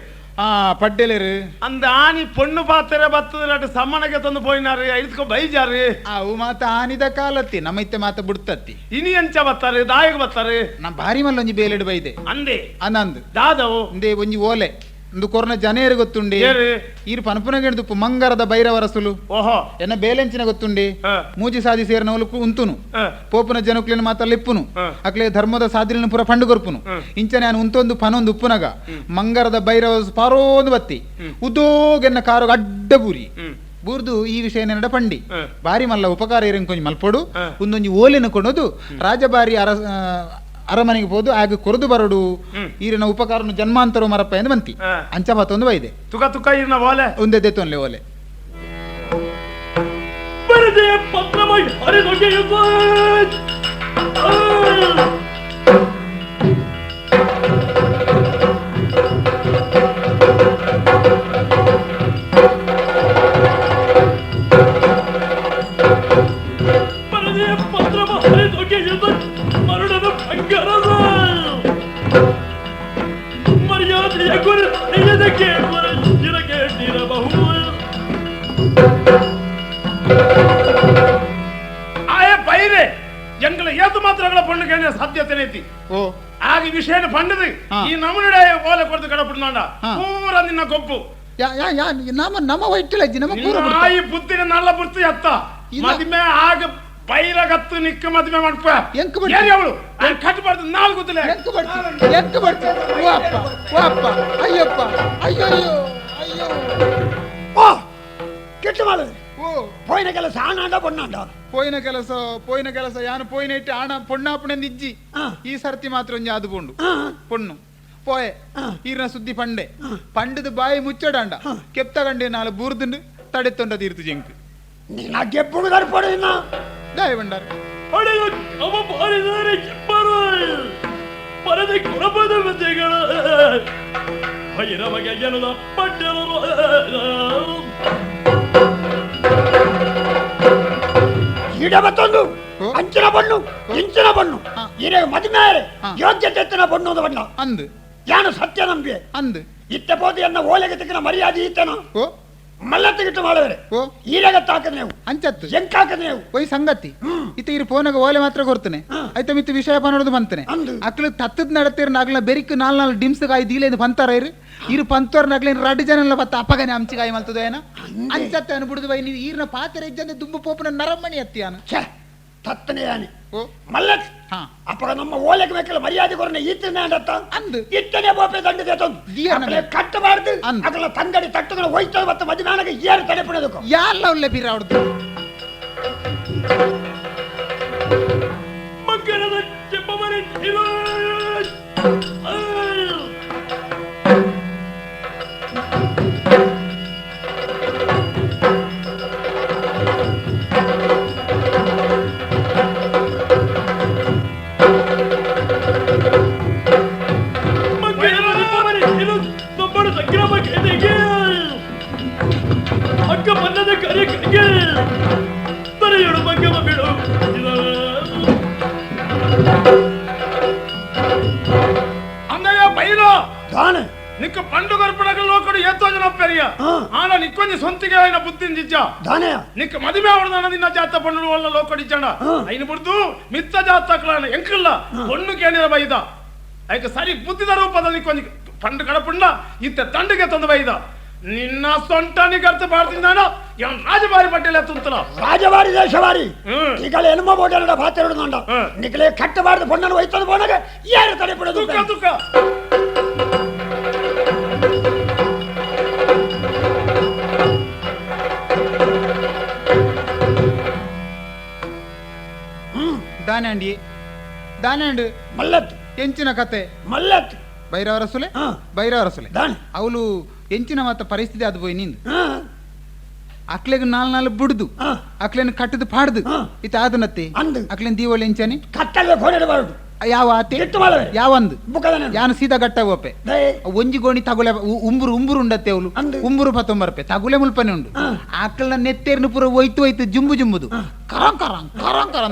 [SPEAKER 5] ಪಡ್ಡೆಲೇರು
[SPEAKER 6] அந்த ஆணி பொண்ணு பாத்திர பத்து சம்மணಕ್ಕೆ ತಂದು போயினாரு ಇದ್ಕೊ ಬೈಜಾರು
[SPEAKER 5] ಅವು ಮಾತ ಆನಿದ ಕಾಲತ್ತಿ ನಮ್ಮೈತೆ ಮಾತ ಬಿಡ್ತತ್ತಿ
[SPEAKER 6] ಇನಿ ಅಂಚ ಬತ್ತಾರೆ ದಾಯಿಗೆ ಬತ್ತಾರೆ
[SPEAKER 5] ನಾ ಭಾರಿ ಮಲ್ಲ ಒಂಜಿ ಬೇಲೆಡು ಬೈದೆ
[SPEAKER 6] ಅಂದೆ
[SPEAKER 5] ಅನಂದ್
[SPEAKER 6] ದಾದವು
[SPEAKER 5] ಇಂದೆ ಒಂಜಿ ಓಲೆ ಒಂದು ಕೊರ್ನ ಜನೇರು ಗೊತ್ತುಂಡಿ ಈರು ಪನಪುನಗೆಡ್ದು ಮಂಗರದ ಬೈರವರ ಸುಲು
[SPEAKER 6] ಓಹೋ
[SPEAKER 5] ಎನ್ನ ಬೇಲೆಂಚಿನ ಗೊತ್ತುಂಡಿ ಮೂಜಿ ಸಾಧಿ ಸೇರಿನವಲು ಉಂತುನು ಪೋಪುನ ಜನಕ್ಲಿನ ಮಾತಲ್ಲಿ ಇಪ್ಪುನು ಅಕ್ಲೆ ಧರ್ಮದ ಸಾಧಿಲಿನ ಪುರ ಪಂಡು ಕೊರ್ಪುನು ಇಂಚನೆ ನಾನು ಉಂತೊಂದು ಪನೊಂದು ಉಪ್ಪುನಗ ಮಂಗರದ ಬೈರವ ಪಾರೋಂದು ಬತ್ತಿ ಉದ್ದೋಗೆನ್ನ ಕಾರು ಅಡ್ಡ ಬೂರಿ ಬೂರ್ದು ಈ ವಿಷಯ ನಡ ಪಂಡಿ ಬಾರಿ ಮಲ್ಲ ಉಪಕಾರ ಇರಂಗ್ ಕೊಂಚ ಮಲ್ಪೊಡು ಒಂದೊಂಜಿ ಓಲೆನ ಕೊಡೋದು ರಾಜಬಾರಿ ಅರಮನೆಗೆ ಹೋದು ಆಗ ಕೊರದು ಬರಡು ಈರಿನ ಉಪಕಾರನು ಜನ್ಮಾಂತರ ಮರಪ್ಪ ಎಂದು ಬಂತಿ ಅಂಚ ಮತ್ತೊಂದು ವೈದೆ
[SPEAKER 6] ತುಕ ತುಕ ಈರಿನ ಓಲೆ
[SPEAKER 5] ಒಂದೇ ದೆತ್ತೊನ್ಲೆ ಓಲೆ
[SPEAKER 1] ಬರದೆ ಪತ್ರವಾಗಿ ಹರಿದೊಗೆಯುತ್ತ ಬರದೆ ಪತ್ರವ ಹರಿದೊಗೆಯುತ್ತ ಮರುಡದ ಭಂಗರದ ಮರ್ಯಾದೆಯ ಗುರು ತೆಗೆದ ಕೇಳುವ ಚಿರಕೇಟಿರಬಹುದು
[SPEAKER 6] ಆಯೆ ಬೈರೆ ಎಂಗಳ ಏತು ಮಾತ್ರಗಳ ಪಣ್ಣು ಕೇಳಿದ ಸಾಧ್ಯತೆ ಐತಿ
[SPEAKER 5] ಓ
[SPEAKER 6] ಆಗ ವಿಷಯನ ಪಂಡದು ಈ ನಮ್ಮನಡೆ ಓಲೆ ಕೊಡ್ದು ಕಡಪಡ್ನೋಂಡ ಪೂರ ನಿನ್ನ ಗೊಪ್ಪು
[SPEAKER 5] ನಮ್ಮ ವೈಟಿಲ್ಲ ನಮ್ಮ
[SPEAKER 6] ನಾಯಿ ಬುದ್ಧಿನ ನಲ್ಲ ಬುರ್ತಿ ಅತ್ತ ಮದ್ಮೆ ಆಗ ಬೈರಗತ್ತು ನಿಕ್ಕ ಮದ್ಮೆ ಮಾಡ್ಪ
[SPEAKER 5] ಎಂಕ
[SPEAKER 6] ಅವಳು ಕಟ್ಟಬಾರ್ದು ನಾಲ್ಕು ಗೊತ್ತಿಲ್ಲ
[SPEAKER 5] ಎಂಕ ಬರ್ತಾರೆ ಓ ಅಪ್ಪ ಓ ಅಪ್ಪ ಅಯ್ಯಪ್ಪ ಅಯ್ಯೋ ಅಯ್ಯೋ
[SPEAKER 8] ಓ ಕೆಟ್ಟು ಮಾಡವ್ರೆ
[SPEAKER 5] ಓ ಓ
[SPEAKER 8] పోయిన ಕೆಲಸ ಆನಾಂಡ ಪೊನ್ನಾಂಡ
[SPEAKER 5] ಪೋಯಿನ ಕೆಲಸ ಯಾನು ಪೋಯಿನ ಇಟ್ಟು ಆಣ ಪೊಣ್ಣಾಪಣೆಂದು ಇಜ್ಜಿ ಈ ಸರ್ತಿ ಮಾತ್ರ ಒಂಜಿ ಅದು ಪೊಂಡು ಪೊಣ್ಣು ಪೋಯೆ ಈರ್ನ ಸುದ್ದಿ ಪಂಡೆ ಪಂಡದ ಬಾಯಿ ಮುಚ್ಚಡಾಂಡ ಕೆಪ್ತಗಂಡೆ ನಾಲು ಬೂರ್ದುಂಡು ತಡೆತ್ತೊಂಡ ತೀರ್ತು ಜಂಕ್
[SPEAKER 8] ನಾಗೆప్పుడు సరిపడినా
[SPEAKER 5] ದಾಯ ಬಂಡಾರ
[SPEAKER 1] ಹಡೆದು ಅವ ಬಾರಿದರೆ ಕಿಬ್ಬರು ಪರದೆ ಕುರಪದ ಮಧ್ಯಗಳ ಭೈರವಗೆ ಜನದ ಪಟ್ಟರು
[SPEAKER 8] ఈడబతొందు అంచన పన్ను ఇంచన పన్ను ఈరే మదిమేరే ಯೋಗ್ಯತೆ ಎತ್ತಿನ ಪಣ್ಣೋದು ಬಣ್ಣ
[SPEAKER 5] ಅಂದು
[SPEAKER 8] ಯಾನು ಸತ್ಯ ನಂಬಿ
[SPEAKER 5] ಅಂದು
[SPEAKER 8] ಇತ್ತೆ ಪೋತಿ ಅನ್ನ ಓಲೆಗೆ ತಿಕ್ಕಿನ ಮರ್ಯಾದೆ ಈತನ
[SPEAKER 5] ಓ
[SPEAKER 8] ಮಲ್ಲತ್ತಿಗಿಟ್ಟು ಮಾಡಿದ್ರೆ
[SPEAKER 5] ಓ
[SPEAKER 8] ಈರೆಗತ್ತ ಹಾಕದ್ ನೀವು
[SPEAKER 5] ಅಂಚತ್ತು
[SPEAKER 8] ಎಂಕ್ ಹಾಕದ್ ನೀವು
[SPEAKER 5] ಒಯ್ ಸಂಗತಿ ಇತ್ತ ಇರು ಫೋನಾಗ ಓಲೆ ಮಾತ್ರ ಕೊಡ್ತಾನೆ ಆಯ್ತಾ ಮಿತ್ತು ವಿಷಯ ಪನೋದು ಬಂತಾನೆ ಅಕ್ಲು ತತ್ತದ ನಡತೀರ ನಾಗ್ಲ ಬೆರಿಕ್ ನಾಲ್ ಡಿಮ್ಸ್ ಗಾಯಿ ದೀಲೇದು ಬಂತಾರ ಇರು ಪಂತೋರ್ ನಗ್ಲೇನ್ ರಡ್ ಜನ ಬತ್ತ ಅಪ್ಪಗನೆ ಅಂಚಿಗಾಯಿ ಮಲ್ತದ ಏನ ಅಂಚತ್ತೆ ಅನ್ಬಿಡುದು ಬೈ ನೀವು ಈರ್ನ ಪಾತ್ರ ಇಜ್ಜಂದೆ ದುಂಬು ಪೋಪನ ನರಮಣಿ ಅತ್ತಿಯಾನ
[SPEAKER 8] ತತ್ತನೆ ಯಾನೆ
[SPEAKER 5] ಓ
[SPEAKER 8] ಮಲ್ಲತ್ ಅಪ್ಪಗ ನಮ್ಮ ಓಲೆಗೆ ಬೇಕಲ್ಲ ಮರ್ಯಾದೆ ಕೊರನೆ ಈತನೇ ಅಂದತ್ತ
[SPEAKER 5] ಅಂದು
[SPEAKER 8] ಇತ್ತನೆ ಬೋಪೆ ದಂಡದೆ ತಂದು ಕಟ್ಟಬಾರ್ದು ಅದಲ್ಲ ತಂಗಡಿ ತಟ್ಟುಗಳು ಹೋಯ್ತದ ಮತ್ತೆ ಮದಿನಾನಗೆ ಏರು ತಡೆ ಪಡೆದಕ್ಕೆ
[SPEAKER 5] ಯಾಲ್ಲ ಒಳ್ಳೆ ಬೀರ ಹೊಡ್ದು
[SPEAKER 1] ಮಕ್ಕಳದ ಚೆಪ್ಪಮನೆ ಅಕ್ಕ ಬನ್ನದ ಕರೆ ಕಡೆಗೆ ತರೆಯಳು ಮಂಗಮ ಬಿಡು
[SPEAKER 6] అన్నయ్య బయలు
[SPEAKER 8] దానే
[SPEAKER 6] నీకు పండు గర్పడగలు ఒకడు ఏతో జన పెరియ ఆన నిక్కొంది సొంతిగా అయిన బుద్ధిని దిచ్చా
[SPEAKER 8] దానే
[SPEAKER 6] నీకు మదిమే అవడదాన నిన్న జాత పండుల వల్ల లోకడిచ్చాడ అయిన బుర్దు మిత్త జాతకలాన ఎంకల్ల పొన్ను కేనిర బైದ ಐಕ ಸರಿ ಬುದ್ಧಿ ದ ರೂಪದ ನಿಕ್ಕೊಂದು పండు కడపుండ ఇంత తండ్రిగా తొంద బైದ ನಿನ್ನ ಸೊಂಟನಿಗೆ ಅರ್ಥ ಮಾಡ್ತಿದ್ದಾನ ಇವನ್ ರಾಜಭಾರಿ ಪಟ್ಟೆಲ್ಲ ತುಂತಲ
[SPEAKER 8] ರಾಜವಾರಿ ದೇಶವಾರಿ ಈಗಲೇ ಎನ್ಮ ಬೋಟೆಲ್ಲ ಪಾತ್ರೆಡುದಂಡ ನಿಗಲೇ ಕಟ್ಟಬಾರ್ದು ಪೊಣ್ಣನ್ನು ಒಯ್ತದ ಬೋನಾಗ ಯಾರು ತಡೆ ಬಿಡೋದು
[SPEAKER 6] ತುಕ ತುಕ
[SPEAKER 5] ದಾನಂಡು
[SPEAKER 8] ಮಲ್ಲತ್
[SPEAKER 5] ಎಂಚಿನ ಕತೆ
[SPEAKER 8] ಮಲ್ಲತ್
[SPEAKER 5] ಬೈರವರಸುಲೆ ಅವಳು ಎಂಚಿನ ಮತ್ತ ಪರಿಸ್ಥಿತಿ ಅದು ಪೋಯಿ ನಿಂದು ಅಕ್ಲೆಗ್ ನಾಲ್ ಬುಡ್ದು ಅಕ್ಲೆನ್ ಕಟ್ಟದು ಪಾಡ್ದು ಇತ್ತ ಆದನತ್ತೆ ಅಕ್ಲೆನ್ ದೀವಳಿ ಎಂಚನಿ
[SPEAKER 8] ಕಟ್ಟಲ್ಲ ಗೋಡೆಡಬಾರದು
[SPEAKER 5] ಯಾವ ಆತೆ ಯಾವಂದು ಯಾನು ಸೀದಾ ಗಟ್ಟ ಓಪೆ ಒಂಜಿ ಗೋಣಿ ತಗುಲೆ ಉಂಬುರು ಉಂಡತ್ತೆ ಅವಳು ಉಂಬುರು 19 ರೂಪಾಯಿ ತಗುಲೆ ಮುಲ್ಪನೆ ಉಂಡು ಆಕಳನ ನೆತ್ತೇರ್ನು ಪೂರ ಒಯ್ತು ಜುಂಬುದು ಕರಾಂ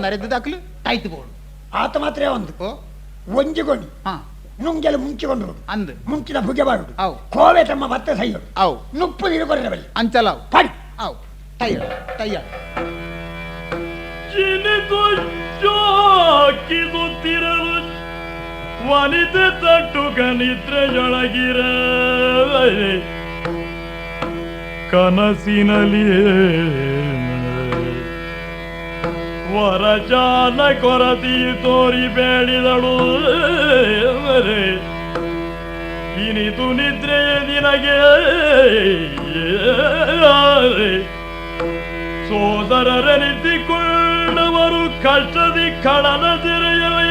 [SPEAKER 5] ಅರೆದ್ದು ಅಕ್ಲು ತಾಯ್ತು ಬೋಡು
[SPEAKER 8] ಆತ ಮಾತ್ರ ಒಂದು ಒಂಜಿ ಗೋಣಿ ನುಂಗೆಲ್ಲ ಮುಂಚಿಕೊಂಡು
[SPEAKER 5] ಅಂದು
[SPEAKER 8] ಮುಂಚಿನ ಬುಗೆಬಾರದು ಅವು ಕೋವೆ ತಮ್ಮ ಮತ್ತೆ ಸೈಯೋಡು ಅವು ನುಪ್ಪು ನೀರು ಕೊರಬಲ್ಲಿ
[SPEAKER 5] ಅಂಚಲಾವು
[SPEAKER 8] ಪಡಿ
[SPEAKER 5] ಅವು ತಯ್ಯ
[SPEAKER 1] ಕಿದುತ್ತಿರಲು ವನಿತೆ ತಟ್ಟುಗ ನಿದ್ರೆಯೊಳಗಿರ ಕನಸಿನಲ್ಲಿ ವರಜಾನ ಕೊರತಿ ತೋರಿ ಬೇಡಿದಳು ಇನಿತು ನಿದ್ರೆಯ ನಿನಗೆ ಸೋದರರೆನಿಸಿಕೊಂಡವರು ಕಷ್ಟದಿ ಕಳನ ತೆರೆಯಲಿ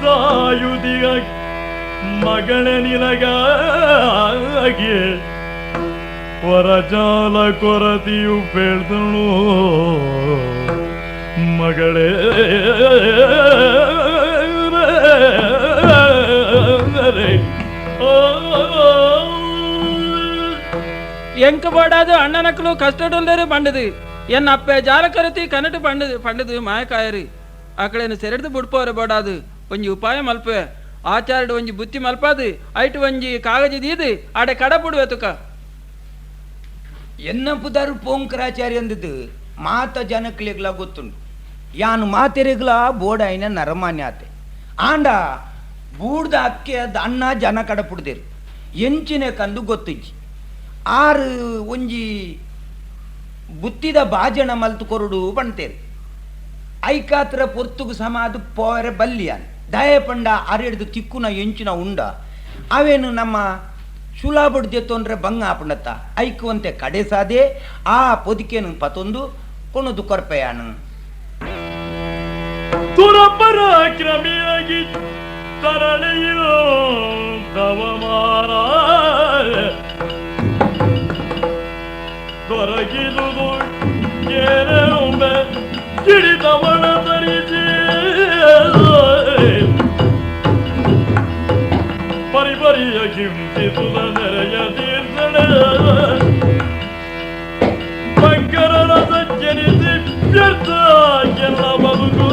[SPEAKER 1] ತಾಯುದಿಗ ಮಗಳೇ ನಿನಗಾಗಿ ವರಜಾಲ ಕೊರತಿಯು ಬೇಡ್ದಳು ಮಗಳೇ
[SPEAKER 3] ಎಂಕ ಬೋಡಾದು ಅಣ್ಣನಕ್ಕಲು ಕಷ್ಟಡುಲ್ಲೇರು ಬಂಡದು ಎನ್ನ ಅಪ್ಪೆ ಜಾಲ ಕರತಿ ಕನಟು ಪಂಡದು ಮಾಯಕಾಯರಿ ಆಕಳೇನು ಸೆರೆಡ್ದು ಬುಡ್ಪೋರೆ ಬೋಡಾದು ಒಂಜಿ ಉಪಾಯ ಮಲ್ಪೆ ಆಚಾರ್ಡು ಒಂಜಿ ಬುತ್ತಿ ಮಲ್ಪಾದು ಐಟು ಒಂಜಿ ಕಾಗಜಿ ದೀದು ಆಡೆ ಕಡ ಬಿಡುವೆ ತುಕ
[SPEAKER 2] ಎನ್ನ ಪುದಾರು ಪೋಂಕರಾಚಾರ್ಯ ಅಂದದ್ದು ಮಾತ ಜನಕ್ಲೆಗ್ಲ ಗೊತ್ತುಂಡು ಯಾನು ಮಾತೆರೆಗ್ಲ ಬೋಡ ಐನ ನರಮಾನ್ಯಾತೆ ಆಂಡ ಬೂಡ್ದ ಅಕ್ಕೆ ಅಣ್ಣ ಜನ ಕಡಪುಡ್ದೇರು ಎಂಚಿನ ಕಂದು ಗೊತ್ತಿಜ್ಜಿ ಆರು ಒಂಜಿ ಬುತ್ತಿದ ಬಾಜಣ ಮಲ್ತು ಕೊರಡು ಬಣ್ತೇರು ಐಕಾತ್ರ ಪೊರ್ತುಗು ಸಮಾದು ಪೋರೆ ಬಲ್ಲಿಯಾನ್ ದಯ ಪಂಡ ಅರೆಡ್ದು ತಿಕ್ಕುನ ಎಂಚಿನ ಉಂಡ ಅವೇನು ನಮ್ಮ ಸುಲಾಬಡ್ದೆ ತೊಂದ್ರೆ ಬಂಗ ಆಪಣತ್ತ ಐಕುವಂತೆ ಕಡೆ ಸಾದೆ ಆ ಪೊದಿಕೆನು ಪತೊಂದು ಕೊಣದು ಕೊರ್ಪೆಯಾನು
[SPEAKER 1] ತುರಪರಾಕ್ರಮಿಯಾಗಿ ತರಳೆಯೋ ದವಮಾರ ದೊರಗಿದುದು ಏನೆಂಬೆ ಹಿಡಿದವಳ ತರಿಸಿ ಪರಿಪರಿಯ ಕಿಂಚಿಸುದ ನೆರೆಯ ತೀರ್ಥಳೆ ಬಂಕರರ ಸಜ್ಜನಿಸಿ ವ್ಯರ್ಥ ಎಲ್ಲ ಬದುಕು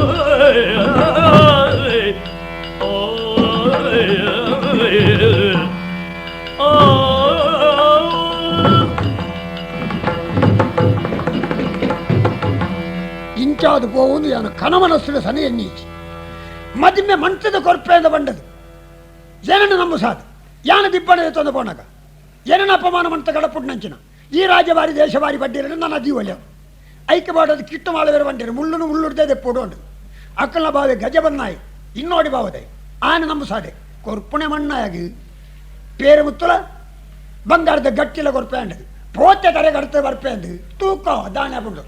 [SPEAKER 8] ಇಂಚಾದು போவது யான கணவனசுல சனி எண்ணிச்சு மதிமே மனசத கொர்ப்பேந்த ಬಂಡದು ಏನನ್ನು ನಂಬುಸಾದು ಯಾನ ದಿಬ್ಬಣ ತಂದು போனாಗ ಏನನ್ನ ಅಪಮಾನ ಮಂತ ಗಡಪುಟ್ನಂಚಿನ ಈ ರಾಜವಾರಿ ದೇಶವಾರಿ ಬಡ್ಡಿರನ್ನು ನನ್ನ ಜೀವಲ್ಯ ಐಕ್ಯವಾಡೋದು ಕಿಟ್ಟು ಮಾಡಬೇರೆ ಬಂದಿರು ಮುಳ್ಳುನು ಮುಳ್ಳುಡ್ದೆ ಪೋಡೋಂಡು ಅಕ್ಕಲ ಬಾವೆ ಗಜ ಬನ್ನಾಯಿ ಇನ್ನೋಡಿ ಬಾವದೆ ಆನೆ ನಂಬುಸಾದೆ ಕೊರ್ಪುಣೆ ಮಣ್ಣಾಗಿ ಪೇರು ಮುತ್ತಲ ಬಂಗಾರದ ಗಟ್ಟಿಲ ಕೊರ್ಪೆ ಅಂಡದು ಪೋತೆ ತರೆ ಗಡ್ತೆ ಬರ್ಪೆ ಅಂದು ತೂಕ ದಾಣೆ ಬಂದು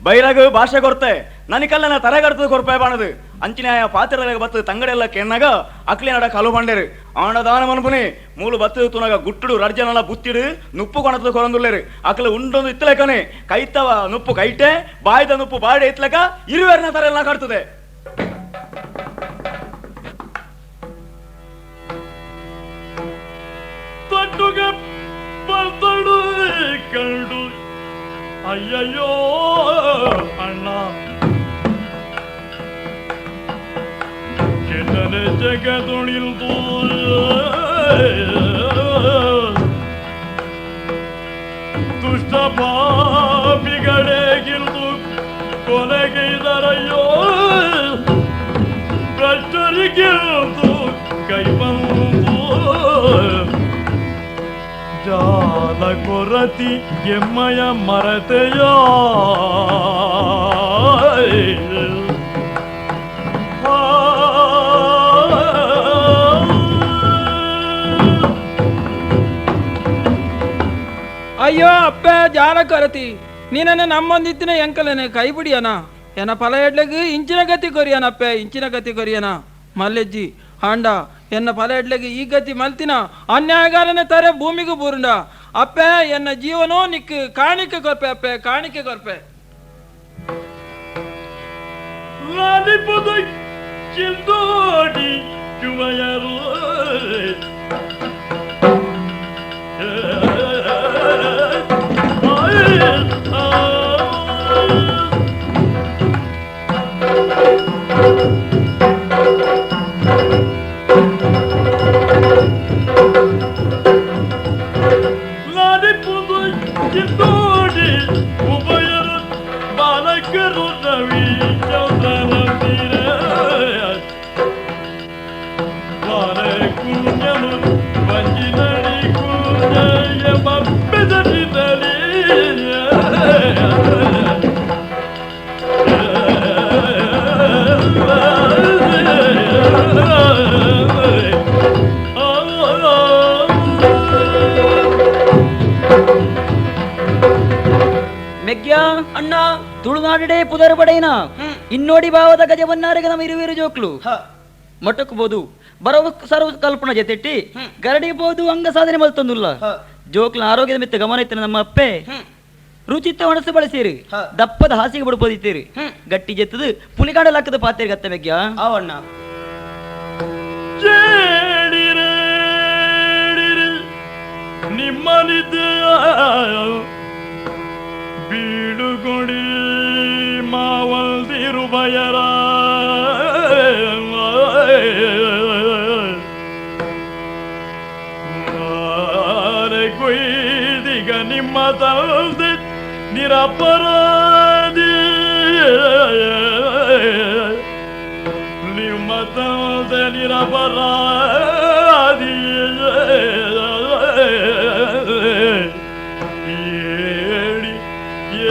[SPEAKER 7] ಬೈರಾಗ ಭಾಷೆ ಕೊರತೆ ನನಕಲ್ಲ ತರಗಡ್ತದ ಕೊರಪೆ ಬಾಣದು ಅಂಚಿನ ಪಾತ್ರೆದಾಗ ಬತ್ತದ ತಂಗಡೆಲ್ಲ ಕೆಣ್ಣಾಗ ಅಕ್ಲಿ ನಡ ಕಲು ಬಂಡೇರು ಆಣದಾನ ಮನ್ಪುನಿ ಮೂಲು ಬತ್ತದ ತುನಾಗ ಗುಟ್ಟುಡು ರರ್ಜನೆಲ್ಲ ಬುತ್ತಿಡು ನುಪ್ಪು ಕೊಣತದ ಕೊರಂದುಲ್ಲೇರು ಅಕ್ಲ ಉಂಡೊಂದು ಇತ್ತಲೆಕನೆ ಕೈತವ ನುಪ್ಪು ಕೈಟೆ ಬಾಯ್ದ ನುಪ್ಪು ಬಾಡೆ ಇತ್ಲಕ ಇರುವೆರ್ನ ತರ ಎಲ್ಲ ಕಾಡ್ತದೆ
[SPEAKER 1] ಕಂಡು ಅಯ್ಯಯ್ಯೋ ಅಣ್ಣ ಕೆಟ್ಟನೆ ಜಗದೊಳಿಲ್ದು ದುಷ್ಟ ಪಾಪಿಗಳೆಗಿಲ್ದು ಕೊನೆಗೈದರಯ್ಯೋ ಭ್ರಷ್ಟರಿಗಿಲ್ದು ಕೈ ಬಂದು ಜಾಲ ಕೊರತಿ ಎಮ್ಮಯ ಮರತೆಯ
[SPEAKER 3] ಅಯ್ಯೋ ಅಪ್ಪ ಜಾಲ ಕೊರತಿ ನೀನನ್ನ ನಮ್ಮೊಂದಿತ್ತಿನ ಎಂಕಲನೆ ಕೈ ಬಿಡಿಯನ ಏನ ಫಲ ಎಡ್ಲೆಗ್ ಇಂಚಿನ ಗತಿ ಕೊರಿಯನಪ್ಪ ಇಂಚಿನ ಗತಿ ಕೊರಿಯನ ಮಲ್ಲೆಜ್ಜಿ ಹಾಂಡ ಎನ್ನ ಫಲ ಎಡ್ಲೆಗ್ ಈ ಗತಿ ಮಲ್ತಿನ ಅನ್ಯಾಯಗಾರನೆ ತಾರೆ ಭೂಮಿಗೂ ಬೂರುಂಡ ಅಪ್ಪ ಎನ್ನ ಜೀವನೋ ನಿಕ್ ಕಾಣಿಕೆ ಕೊರ್ಪೆ ಅಪ್ಪ ಕಾಣಿಕೆ ಕೊರ್ಪೆ
[SPEAKER 1] ಚಿಂದೋಡಿ ಚುಮಯರು ಚಿಂದೋಡಿ ಉಭಯರು ಬಾಲಕರು ರವಿ ಚೌದರಂದಿರ ಕುಂಜನು ಬಂಜಿನಡಿ ಕುಂಜಯ ಬೆದರಿದಲಿ
[SPEAKER 9] ಮೆಗ್ಯ ಅಣ್ಣ ತುಳುನಾಡಿಡೆ ಪುದರ್ ಬಡೈನ ಇನ್ನೋಡಿ ಭಾವದ ಗಜವನ್ನಾರಿಗೆ ನಮ್ಮ ಇರುವಿರು ಜೋಕ್ಲು ಮಟಕ್ಬೋದು ಬರವ ಸರ್ವ ಕಲ್ಪನಾ ಜತೆಟ್ಟಿ ಗರಡಿಬಹುದು ಅಂಗ ಸಾಧನೆ ಮಲ್ತೊಂದುಲ್ಲ ಜೋಕ್ಲ ಆರೋಗ್ಯದ ಮಿತ್ತ ಗಮನ ಇತ್ತ ನಮ್ಮ ಅಪ್ಪೆ ರುಚಿತ್ತ ಒಣಸು ಬಳಸಿರಿ ದಪ್ಪದ ಹಾಸಿಗೆ ಬಿಡ್ಬೋದಿತ್ತೀರಿ ಗಟ್ಟಿ ಜೆತ್ತದು ಪುಲಿಗಾಡಲ್ ಹಾಕದ ಪಾತ್ರೆ ಗತ್ತ ಮೆಗ್ಯ
[SPEAKER 2] ಅವಣ್ಣ
[SPEAKER 1] ನಿಮ್ಮನಿದ್ದ ಬೀಡುಗೊಡಿ ಮಾವಲ್ದಿರು ಬಯರ ಕೊಯ್ದಿಗ ನಿಮ್ಮ ತಲ್ದೆ ನಿರಪರಾಧಿ ನಿಮ್ಮ ತಲ್ದೆ ನಿರಪರಾಧಿ ಏಡಿ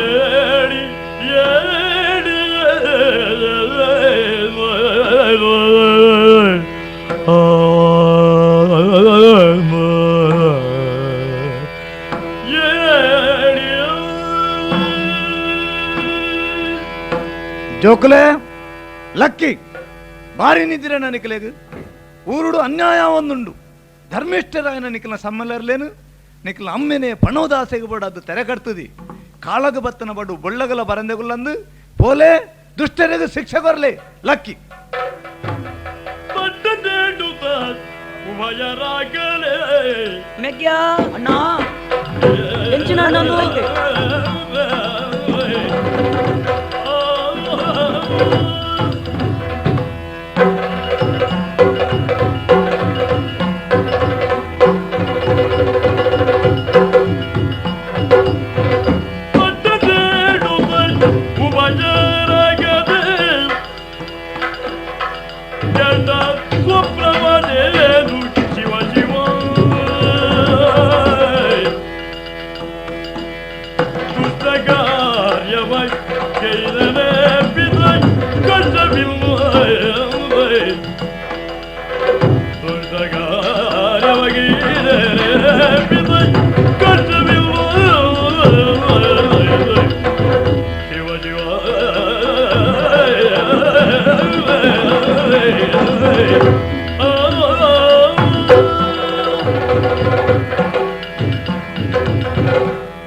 [SPEAKER 1] ಏಡಿ ಏಡಿ ಆ
[SPEAKER 4] ಜೋಕುಲೆ ಲಕ್ಕಿ ಭಾರಿ ನಿದ್ರೆ ನಿಕಲೇಗ ಊರುಡು ಅನ್ಯಾಯ ಒಂದುಂಡು ಧರ್ಮಿಷ್ಠರಾಯನ ನಿಖಲ ಸಮ್ಮಲರ್ಲೇನು ನಿಖಲ ಅಮ್ಮೆನೆ ಪಣೋದಾಸೆಗೆ ಬಡದು ತೆರೆ ಕಟ್ತದಿ ಕಾಳಗ ಬತ್ತನ ಬಡು ಬೊಳ್ಳಗಲ ಬರಂದೆಗುಲ್ಲಂದು ಪೋಲೆ ದುಷ್ಟರಿಗೆ ಶಿಕ್ಷೆ ಬರಲಿ ಲಕ್ಕಿ
[SPEAKER 1] ಉಭಯರಾಗಲೇ
[SPEAKER 9] ಮೆಗ್ಯ ಅಣ್ಣ ಹೆಂಚಿನ ಅಣ್ಣಂದು ಐತೆ.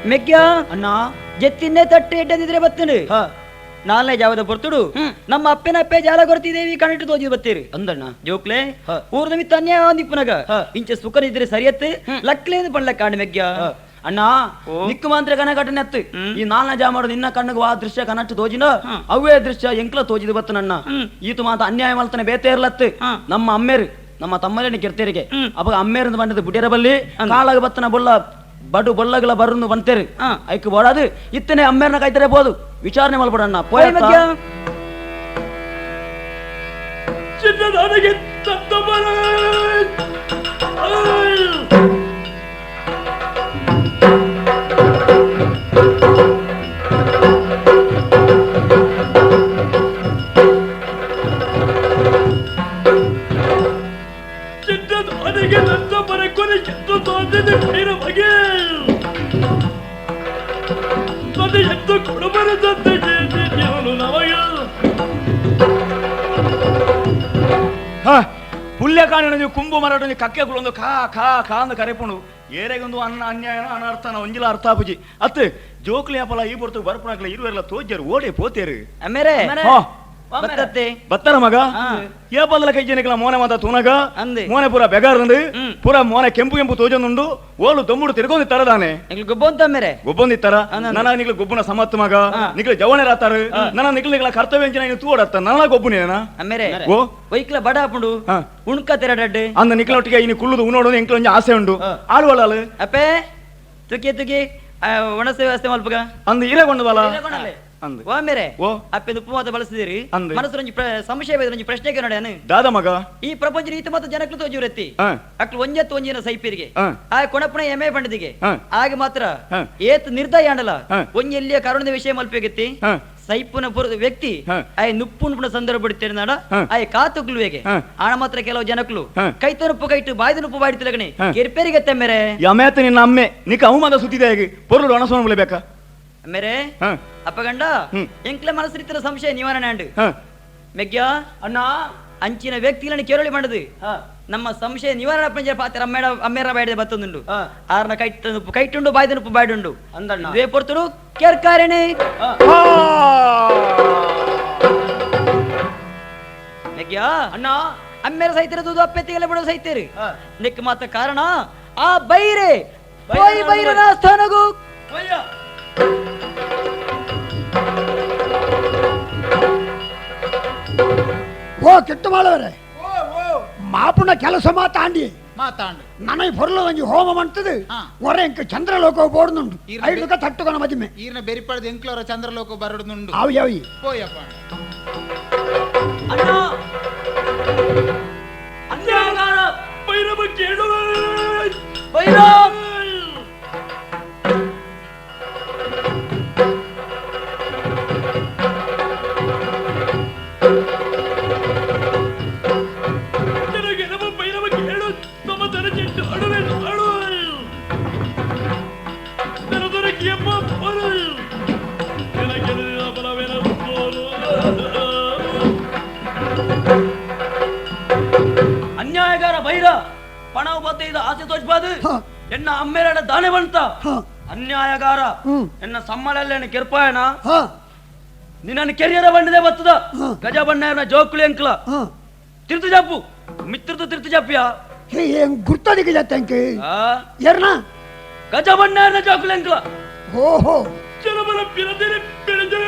[SPEAKER 9] ಮೆಗ್ಯ ಅಣ್ಣ ಜೆತ್ತಿನ್ನೇ ತಟ್ಟೆ ಎಡ್ಡದಿದ್ರೆ ಬತ್ತೇನೆ ನಾಲ್ನೇ ಜಾವದ ಪೊರ್ತುಡು ನಮ್ಮ ಅಪ್ಪನ ಅಪ್ಪೆ ಜಾಲ ಕೊರ್ತಿದೇವಿ ಕಣಿಟ್ಟು ತೋಜಿ ಬತ್ತೀರಿ ಅಂದಣ್ಣ ಜೋಕ್ಲೆ ಊರ್ ನಿಮಿತ್ತ ಅನ್ಯಾಯ ಒಂದಿಪ್ಪನಗ ಇಂಚ ಸುಖನಿದ್ರೆ ಸರಿಯತ್ತೆ ಲಕ್ಲೇದು ಪಣ್ಣ ಕಾಣ್ ಮೆಗ್ಯ ಅಣ್ಣ ನಿಕ್ಕು ಮಾತ್ರ ಕನ ಘಟನೆ ಅತ್ತು ಈ ನಾಲ್ನೇ ಜಾ ಮಾಡೋದು ನಿನ್ನ ಕಣ್ಣಿಗೆ ಆ ದೃಶ್ಯ ಕನಟ್ಟು ತೋಜಿನ ಅವೇ ದೃಶ್ಯ ಎಂಕ್ಲ ತೋಜಿದ ಬತ್ತನಣ್ಣ ಈತು ಮಾತ ಅನ್ಯಾಯ ಮಲ್ತನೆ ಬೇತೆ ಇರ್ಲತ್ತು ನಮ್ಮ ಅಮ್ಮೇರು ನಮ್ಮ ತಮ್ಮರೇನಿ ಕೆರ್ತೇರಿಗೆ ಅವಾಗ ಅಮ್ಮೇರಿಂದ ಬಂದದ್ದು ಬುಡಿಯರ ಬಲ್ಲಿ ಕಾಳಾಗ ಬತ್ತನ ಬೊಲ್ಲ ಬಡು ಬೊಲ್ಲಗಳ ಬರನ್ನು ಬಂತೇರಿ ಐಕ್ ಬೋಡಾದು ಇತ್ತನೆ ಅಮ್ಮೇರ್ನ ಕಾಯ್ತಾರೆ ಬೋದು ವಿಚಾರಣೆ ಮಾಡ್ಬೋಡಣ್ಣ ಪೋಯ ಮಧ್ಯ
[SPEAKER 7] ಪುಲ್ಯ ಕಾಣಿನ ಕುಂಭ ಮರಾಟ ಕಕ್ಕೆಗಳು ಖಾ ಖಾ ಖಾ ಅಂದ ಕರೆಪುಂಡು ಏರೆಗೊಂದು ಅನ್ನ ಅನ್ಯಾಯ ಅನರ್ಥನ ಒಂಜಿಲ ಅರ್ಥಾಪುಜಿ ಅತ್ತು ಜೋಕ್ಲಿ ಅಪಲ ಈ ಬರ್ತು ಬರ್ಪಣಕ್ಲ ಇರುವೆಲ್ಲ ತೋಜರು ಓಡಿ ಪೋತೇರು
[SPEAKER 9] ಅಮ್ಮೇರೆ ಬತ್ತತ್ತೆ
[SPEAKER 7] ಬತ್ತರ ಮಗ ಏ ಬದಲ ಕೈ ಜನಗಳ ಮೋನೆ ಮಾತ ತೂನಗ ಮೋನೆ ಪೂರ ಬೆಗಾರಂದು ಪೂರ ಮೋನೆ ಕೆಂಪು ಕೆಂಪು ತೋಜೊಂದುಂಡು ಓಲು ದೊಮ್ಮುಡು ತಿರ್ಗೊಂದಿ ತರದಾನೆ
[SPEAKER 9] ಗೊಬ್ಬೊಂತ ಅಮ್ಮೇರೆ
[SPEAKER 7] ಗೊಬ್ಬೊಂದಿತ್ತಾರ ನನ್ನ ನಿಗ್ಲ ಗೊಬ್ಬನ ಸಮತ್ ಮಗ ನಿಗ್ಲ ಜವಣೆ ರಾತಾರು ನನ್ನ ನಿಗ್ಲ ಕರ್ತವ್ಯ ಎಂಚಿನ ತೂಡತ್ತ ನನ್ನ ಗೊಬ್ಬನೇನ
[SPEAKER 9] ಅಮ್ಮೇರೆ ಓ ವೈಕ್ಲ ಬಡ ಹಾಪುಂಡು ಉಣ್ಕ ತೆರಡಡ್ಡೆ
[SPEAKER 7] ಅಂದ ನಿಕ್ಲ ಒಟ್ಟಿಗೆ ಇನ್ನು ಕುಳ್ಳುದು ಉಣೋಡು ಎಂಕ್ಲ ಒಂಜಿ ಆಸೆ ಉಂಡು ಆಳುವಲ್ಲ
[SPEAKER 9] ಅಪ್ಪೆ ತುಕಿ ತುಕಿ ಒಣಸೆ ವ್ಯವಸ್ಥೆ ಮಲ್ಪಗ
[SPEAKER 7] ಅಂದ ಇರಗೊಂಡದಲ್ಲ
[SPEAKER 9] ಓಮೇರೆ ಅಪ್ಪೆದು ಉಪವಾದ ಬಳಸಿದಿರಿ ಮನಸ್ಸು ಸಂಶಯ ಪ್ರಶ್ನೆಗೆ ನೋಡ್ಯಾನು
[SPEAKER 7] ದಾದ ಮಗ
[SPEAKER 9] ಈ ಪ್ರಪಂಚ ರೀತಿ ಮತ್ತು ಜನಕ್ಕೂ ತೋಜುರತ್ತಿ ಅಕ್ಲು ಒಂಜತ್ತು ಒಂಜಿನ ಸೈಪಿರಿಗೆ ಆ ಕೊಣಪಣ ಎಮೆ ಪಂಡದಿಗೆ ಆಗ ಮಾತ್ರ ಏತ್ ನಿರ್ದಯ ಆಂಡಲ ಒಂಜೆಲ್ಲಿಯ ಕರುಣದ ವಿಷಯ ಮಲ್ಪೆಗೆತ್ತಿ ಸೈಪುನ ವ್ಯಕ್ತಿ ಆಯ್ ನುಪ್ಪುಣ ಸಂದರ್ಭ ಬಿಡ್ತೇನೆ ನಾಡ ಆಯ್ ಕಾತುಗ್ಲುವೆಗೆ ಆಣ ಮಾತ್ರ ಕೆಲವು ಜನಕ್ಲು ಕೈತನುಪ್ಪು ಕೈಟು ಬಾಯ್ದನುಪ್ಪು ಬಾಡಿತಿಲಗಣಿ ಕೆರ್ಪೇರಿಗೆ ತೆಮ್ಮೆರೆ
[SPEAKER 7] ಯಮೇತ ನಿನ್ನ ಅಮ್ಮೆ ನಿಕ ಅವಮಾನ ಸುತ್ತಿದೆ ಹೇಗೆ ಪೊರ್ಲು ಒಣಸೋಣ ಬಿಡಬೇಕಾ
[SPEAKER 9] ಮೇರೆ ಅಪ್ಪಗಂಡ ಎಂಕ್ಲೆ ಮನಸ್ಸಿನ ಸಂಶಯ ನಿವಾರಣೆ ಅಂಡು ಮೆಗ್ಯ ಅಣ್ಣ ಅಂಚಿನ ವ್ಯಕ್ತಿಗಳನ್ನು ಕೆರಳಿ ಮಾಡದು ನಮ್ಮ ಸಂಶಯ ನಿವಾರಣೆ ಪಂಜ ಪಾತ್ರ ಅಮ್ಮೇರ ಬಾಯ್ದೆ ಬತ್ತೊಂದುಂಡು ಆರ್ನ ಕೈಟುಂಡು ಬಾಯ್ದನುಪ್ಪು ಬಾಯ್ಡುಂಡು ಅಂದಣ್ಣ ದೇ ಪೊರ್ತುಡು ಕೆರ್ಕಾರಣೆ ಮೆಗ್ಯ ಅಣ್ಣ ಅಮ್ಮೇರ ಸೈತಿರದು ಅಪ್ಪೆತ್ತಿಗೆಲ್ಲ ಬಿಡೋ ಸೈತೀರಿ ನಿಕ್ ಮಾತ ಕಾರಣ ಆ ಬೈರೆ ಬೈರನ ಸ್ಥಾನಗೂ
[SPEAKER 8] ಓ ಕೆಟ್ಟು ಮಾಡವರೆ ಮಾಪುನ ಕೆಲಸ ಮಾತಾಂಡಿ ನನಗೆ ಬರಲು ಒಂಜಿ ಹೋಮ ಮಾಡ್ತದೆ ಹೊರ ಎಂಕ ಚಂದ್ರಲೋಕ ಬೋರ್ನುಂಡು ಐದುಕ ತಟ್ಟುಕೊನ ಮದಿಮೆ
[SPEAKER 5] ಈರ್ನ ಬೆರಿಪಳದ ಎಂಕ್ಲವರ ಚಂದ್ರಲೋಕ ಬರಡುನುಂಡು
[SPEAKER 8] ಅವು ಯಾವಿ
[SPEAKER 5] ಪೋಯಪ್ಪ
[SPEAKER 9] ಅಣ್ಣ
[SPEAKER 1] ಅನ್ಯಾಯಗಾರ ಭೈರವ ಕೇಳು
[SPEAKER 9] Bhairava
[SPEAKER 1] Pero tú eres quien más por él. Que la quiere de la palabra,
[SPEAKER 9] ಅನ್ಯಾಯಗಾರ Byra ಪಣ ಬತ್ತೈದ ಆಸೆ ತೋಚ್ಬಾದು ಎನ್ನ ಅಮ್ಮೇರಡ ದಾನೆ ಬಂತ ಅನ್ಯಾಯಗಾರ ಎನ್ನ ಸಮ್ಮಳಲ್ಲೇನ ಕೆರ್ಪಾಯಣ ನಿನ್ನ ಕೆರಿಯರ ಬಂಡದೆ ಬತ್ತದ ಗಜ ಬಣ್ಣ ಜೋಕುಳಿ ಅಂಕಲ ತಿರ್ತು ಜಪ್ಪು ಮಿತ್ರದು ತಿರ್ತು ಜಪ್ಪಿಯ
[SPEAKER 8] ಗುರ್ತದಿಗೆ ಜತ್ತಂಕೆ ಯಾರನ
[SPEAKER 9] ಗಜ ಬಣ್ಣ ಜೋಕುಳಿ ಅಂಕಲ
[SPEAKER 8] ಓಹೋ
[SPEAKER 1] ಜನಬಲ ಪಿರದಿರಿ ಪಿರದೆ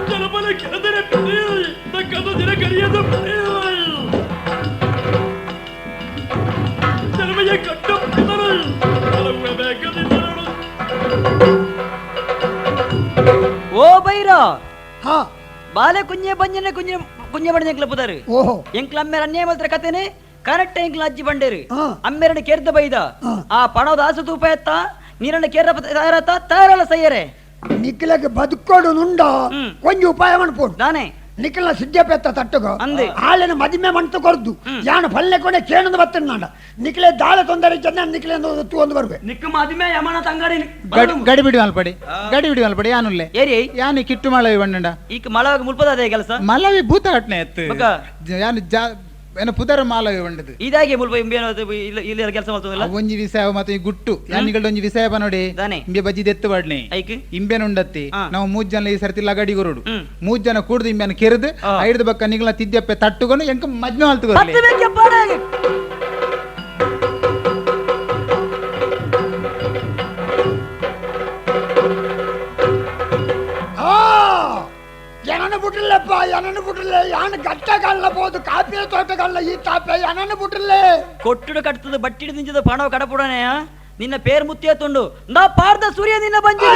[SPEAKER 1] ಜನಬಲ ಕಿರದಿರಿ ಪಿರದೆ ತಕ್ಕದು ದಿನ ಕರಿಯದು ಜನಮಯ ಕಟ್ಟ ಪಿದರು ಕೆಲವು ಬೇಕದಿದ್ದರು
[SPEAKER 9] ಓ ಬೈರ
[SPEAKER 8] ಹಾ
[SPEAKER 9] ಬಾಲೆ ಕುഞ്ഞೆ ಬಂಜನೆ ಕುഞ്ഞೆ ಕುഞ്ഞೆ ಬಣ್ಣ ಎಂಕ್ಲ ಪುದಾರು
[SPEAKER 8] ಓಹೋ
[SPEAKER 9] ಎಂಕ್ಲ ಅಮ್ಮೇರ ಅನ್ಯಾಯ ಮಾತ್ರ ಕತೆನೆ ಕರೆಕ್ಟ್ ಎಂಕ್ಲ ಅಜ್ಜಿ ಬಂಡೇರು ಅಮ್ಮೇರನ ಕೇರ್ದ ಬೈದ ಆ ಪಣದ ಆಸು ತೂಪ ಎತ್ತ ನೀರನ್ನ ಕೇರ ತಯಾರತ್ತ ತಯಾರಲ್ಲ ಸಯ್ಯರೆ
[SPEAKER 8] ನಿಖಿಲಗೆ ಬದುಕೋಡು ನುಂಡ ಕೊಂಚ ಉಪಾಯ ಮಾಡ್ಬೋದು
[SPEAKER 9] ನಾನೇ
[SPEAKER 8] ನಿಖಿಲ್ನ ಸಿದ್ಧಪೆತ್ತ ತಟ್ಟುಗೋ
[SPEAKER 9] ಅಂದೆ
[SPEAKER 8] ಆಳಿನ ಮದಿಮೆ ಮಂತು ಕೊರ್ದು ಯಾನ ಪಲ್ಲೆ ಕೊನೆ ಕೇಣದ ಬತ್ತನ ನಾಡ ನಿಖಿಲೆ ದಾಳ ತೊಂದರೆ ಚೆನ್ನ ನಿಖಿಲೆ ಒಂದು ಬರ್ಬೇಕು
[SPEAKER 9] ನಿಕ್ಕ ಮದಿಮೆ ಯಮನ ತಂಗಾಡಿ
[SPEAKER 5] ಗಡಿ ಬಿಡಿ ಮಲ್ಪಡಿ ಗಡಿ ಬಿಡಿ ಮಲ್ಪಡಿ ಯಾನುಲ್ಲೆ
[SPEAKER 9] ಏರಿ
[SPEAKER 5] ಯಾನಿ ಕಿಟ್ಟು ಮಳವಿ ಬಣ್ಣಂಡ
[SPEAKER 9] ಈಗ ಮಳವಾಗ ಮುಲ್ಪದ ಅದೇ ಕೆಲಸ
[SPEAKER 5] ಮಲವಿ ಭೂತ ಘಟನೆ ಎತ್ತು
[SPEAKER 9] ಮಗ
[SPEAKER 5] ಯಾನು ಏನು ಪುದರ ಮಾಲವಿ ಬಂಡದು
[SPEAKER 9] ಇದಾಗೆ ಮುಲ್ಪ ಇಂಬೇನ ಇಲ್ಲಿ ಕೆಲಸ ಮಾಡ್ತದಲ್ಲ
[SPEAKER 5] ಒಂಜಿ ವಿಷಯ ಮತ್ತೆ ಈ ಗುಟ್ಟು ಯಾನಿಗಳ್ದ ಒಂಜಿ ವಿಷಯ ನೋಡಿ
[SPEAKER 9] ದಾನೆ
[SPEAKER 5] ಇಂಬೆ ಬಜ್ಜಿ ದೆತ್ತು ಬಾಡ್ನೆ
[SPEAKER 9] ಐಕ್
[SPEAKER 5] ಇಂಬೇನ ಉಂಡತ್ತಿ ನಾವು 3 ಜನ ಈ ಸರ್ತಿ ಲಗಡಿ ಗೊರಡು 3 ಜನ ಕೂಡ್ದು ಇಂಬೇನ ಕೆರೆದು ಐಡ್ದ ಬಕ್ಕ ನಿಗಲ ತಿದ್ದಪ್ಪೆ ತಟ್ಟುಕೊಂಡು ಎಂಕ ಮಜ್ಮೆ ಹಾಲ್ತು
[SPEAKER 8] ಏನನ್ನು ಬಿಟ್ಟಿಲ್ಲಪ್ಪ ಏನನ್ನು ಬಿಟ್ಟಿಲ್ಲ ಯಾನು ಗಟ್ಟಗಲ್ಲ ಬೋದು ಕಾಪಿಯ ತೋಟಗಲ್ಲ ಈ ತಾಪೆ ಏನನ್ನು ಬಿಟ್ಟಿಲ್ಲ
[SPEAKER 9] ಕೊಟ್ಟುಡು ಕಟ್ತದ ಬಟ್ಟಿಡು ನಿಂಜದ ಪಣವ ಕಡಪುಡನೆ ನಿನ್ನ ಪೇರ್ ಮುತ್ತಿ ಎತ್ತುಂಡು ನಾ ಪಾರ್ದ ಸೂರ್ಯ ನಿನ್ನ ಬಂಜಿ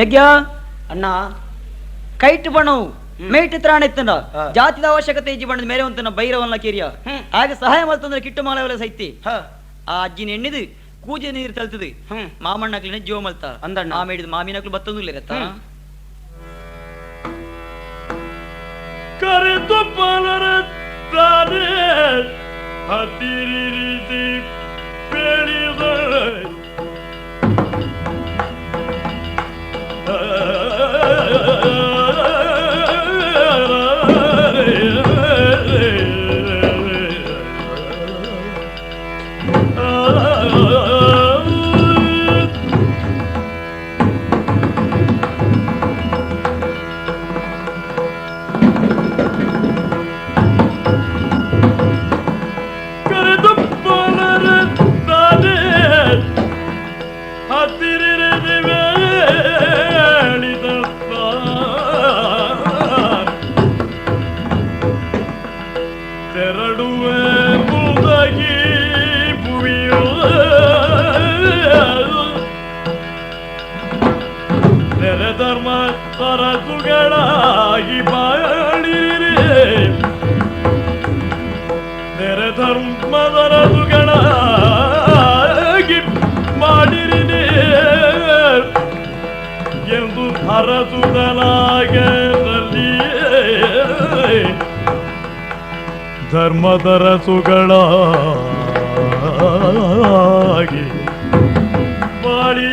[SPEAKER 9] ಮೆಗ್ಯ ಅಣ್ಣ ಕೈಟ್ ಬಣವು ಮೇಟ್ ತ್ರಾಣ ಎತ್ತಂಡ ಜಾತಿದ ಅವಶ್ಯಕತೆ ಇಜ್ಜಿ ಬಣ್ಣದ ಮೇಲೆ ಒಂತನ ಬೈರವನ್ನ ಕೇರಿಯ ಹಾಗೆ ಸಹಾಯ ಮಾಡ್ತಂದ್ರೆ ಕಿಟ್ಟು ಮಾಲವಲ್ಲ ಸೈತಿ ಆ ಅಜ್ಜಿನ ಎಣ್ಣಿದು ಕೂಜೆ ನೀರು ತಲ್ತದೆ ಮಾಮಣ್ಣಕ್ಲಿನ ಜೀವ ಮಲ್ತ ಅಂದಣ್ಣ ಆ ಮೇಡಿದ ಮಾಮಿನಕ್ಲು ಬತ್ತೊಂದು ರತ್ತ
[SPEAKER 1] ಕರೆದು ಪಲರ ತಾನೆ ಹತ್ತಿರಿಸಿ ಬೆಳೆದ ಸರಸುಗಳಾಗಿ ಬಾಳಿರೆ ನೆರೆ ಧರ್ಮದರಸುಗಳಾಗಿ ಮಾಡಿರಿನೆ ಎಂದು ಹರಸುದಲಾಗಲಿ ಧರ್ಮದರಸುಗಳಾಗಿ ಬಾಳಿ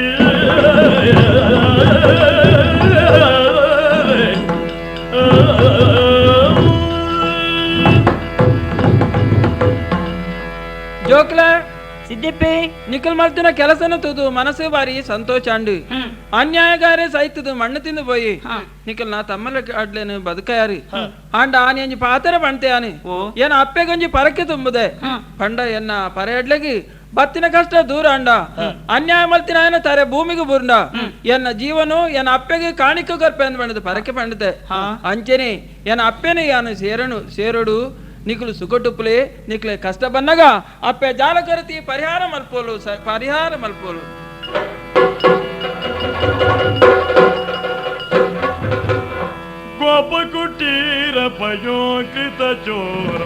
[SPEAKER 3] ಜೋಕ್ಲ
[SPEAKER 9] ಸಿದ್ದಿಪ್ಪಿ
[SPEAKER 3] ನಿಖಲ್ ಮಾಡ್ತಿನ ಕೆಲಸನ ತುದು ಮನಸ್ಸು ಬಾರಿ ಸಂತೋಷ ಅಂಡು ಅನ್ಯಾಯಗಾರೆ ಸೈತದು ಮಣ್ಣು ತಿಂದು పోయి ನಿಖಲ್ ನಾ ತಮ್ಮಲ ಆಡ್ಲೇನು ಬದುಕಯಾರಿ ಆಂಡ ಆನಿ ಅಂಜಿ ಪಾತರ ಬಂತೆ ಆನಿ ಏನ ಅಪ್ಪೆ ಗಂಜಿ ಪರಕ್ಕೆ ತುಂಬುದೆ ಪಂಡ ಎನ್ನ ಪರೆಯಡ್ಲೆಗಿ ಬತ್ತಿನ ಕಷ್ಟ ದೂರ ಅಂಡ ಅನ್ಯಾಯ ಮಲ್ತಿನ ಏನ ತಾರೆ ಭೂಮಿಗೆ ಬುರ್ಂಡ ಎನ್ನ ಜೀವನು ಎನ್ನ ಅಪ್ಪೆಗೆ ಕಾಣಿಕ ಗರ್ಪೆ ಅಂದ್ ಬಂಡದು ಪರಕ್ಕೆ ಪಂಡದೆ ಅಂಚೆನೆ ಎನ್ನ ಅಪ್ಪೆನೆ ಯಾನು ಸೇರಡು ನಿಖಲು ಸುಖಟುಪ್ಪಲೆ ನಿಖಲೆ ಕಷ್ಟ ಬನ್ನಗ ಅಪ್ಪೆ ಜಾಲ ಕರತಿ ಪರಿಹಾರ ಮಲ್ಪೋಲು
[SPEAKER 1] ಗೋಪ ಕುಟೀರ ಪಯೋಕೃತ ಚೋರ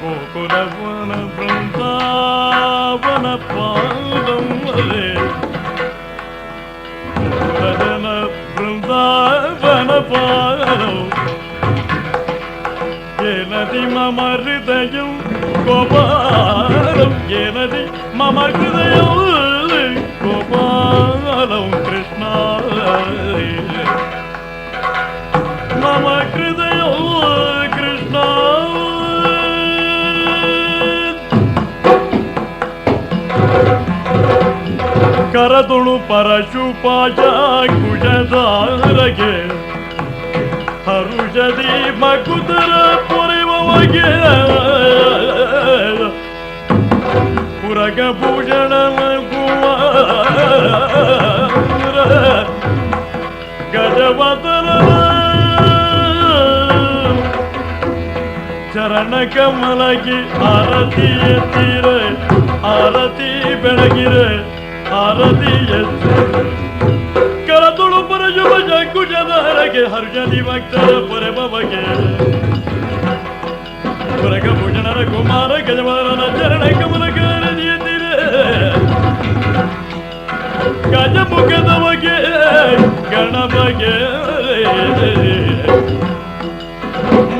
[SPEAKER 1] ಗೋಕುಲವನ ಬೃಂದಾವನ ಪಾದಂ ಬೃಂದಾವನ
[SPEAKER 6] ಪಾಲಂ ಏನದಿ ಮಮ ಹೃದಯಂ ಗೋಪಾಲಂ ಏನದಿ ಮಮ ಹೃದಯಂ ಗೋಪಾಲಂ ಕೃಷ್ಣ ಮಮ ಹೃದಯಂ ಕೃಷ್ಣ ಕರದುಳು ಪರಶುಪಾಶ ಕುಶದಾರಗೆ ಹರುಷದಿ ಮಕುತರ ಪೊರೆವಗೆ ಪುರಗಭೂಷಣ ಕುಮಾರ ಗಜವದನ ಚರಣ ಕಮಲಗಿ ಆರತಿ ಎತ್ತಿರೆ ಆರತಿ ಬೆಳಗಿರೆ ಆರತಿ ಎತ್ತಿರೆ ಕರದುಳು ಪರಶುಭ ಕುಶದಾರಗೆ ಹರ್ಷದಿ ಭಕ್ತರ ಪೊರೆಬಗೆ ಪುರಗಭೂಷಣರ ಕುಮಾರ ಗಜವದನ ಚರಣ ಕಮಲಗಿ ಎತ್ತಿರೆ ಗಜಮುಖದ ಬಗೆ ಗಣಬಗೆ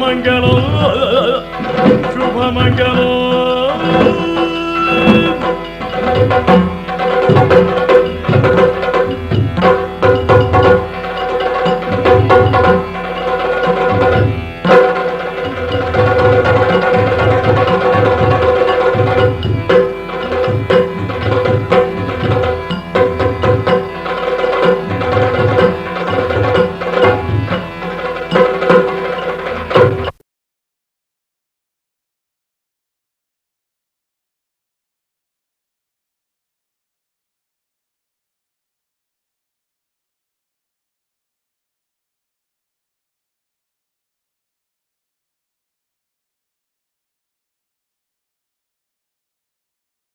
[SPEAKER 6] ಮಂಗಲ ಶುಭ ಮಂಗಲ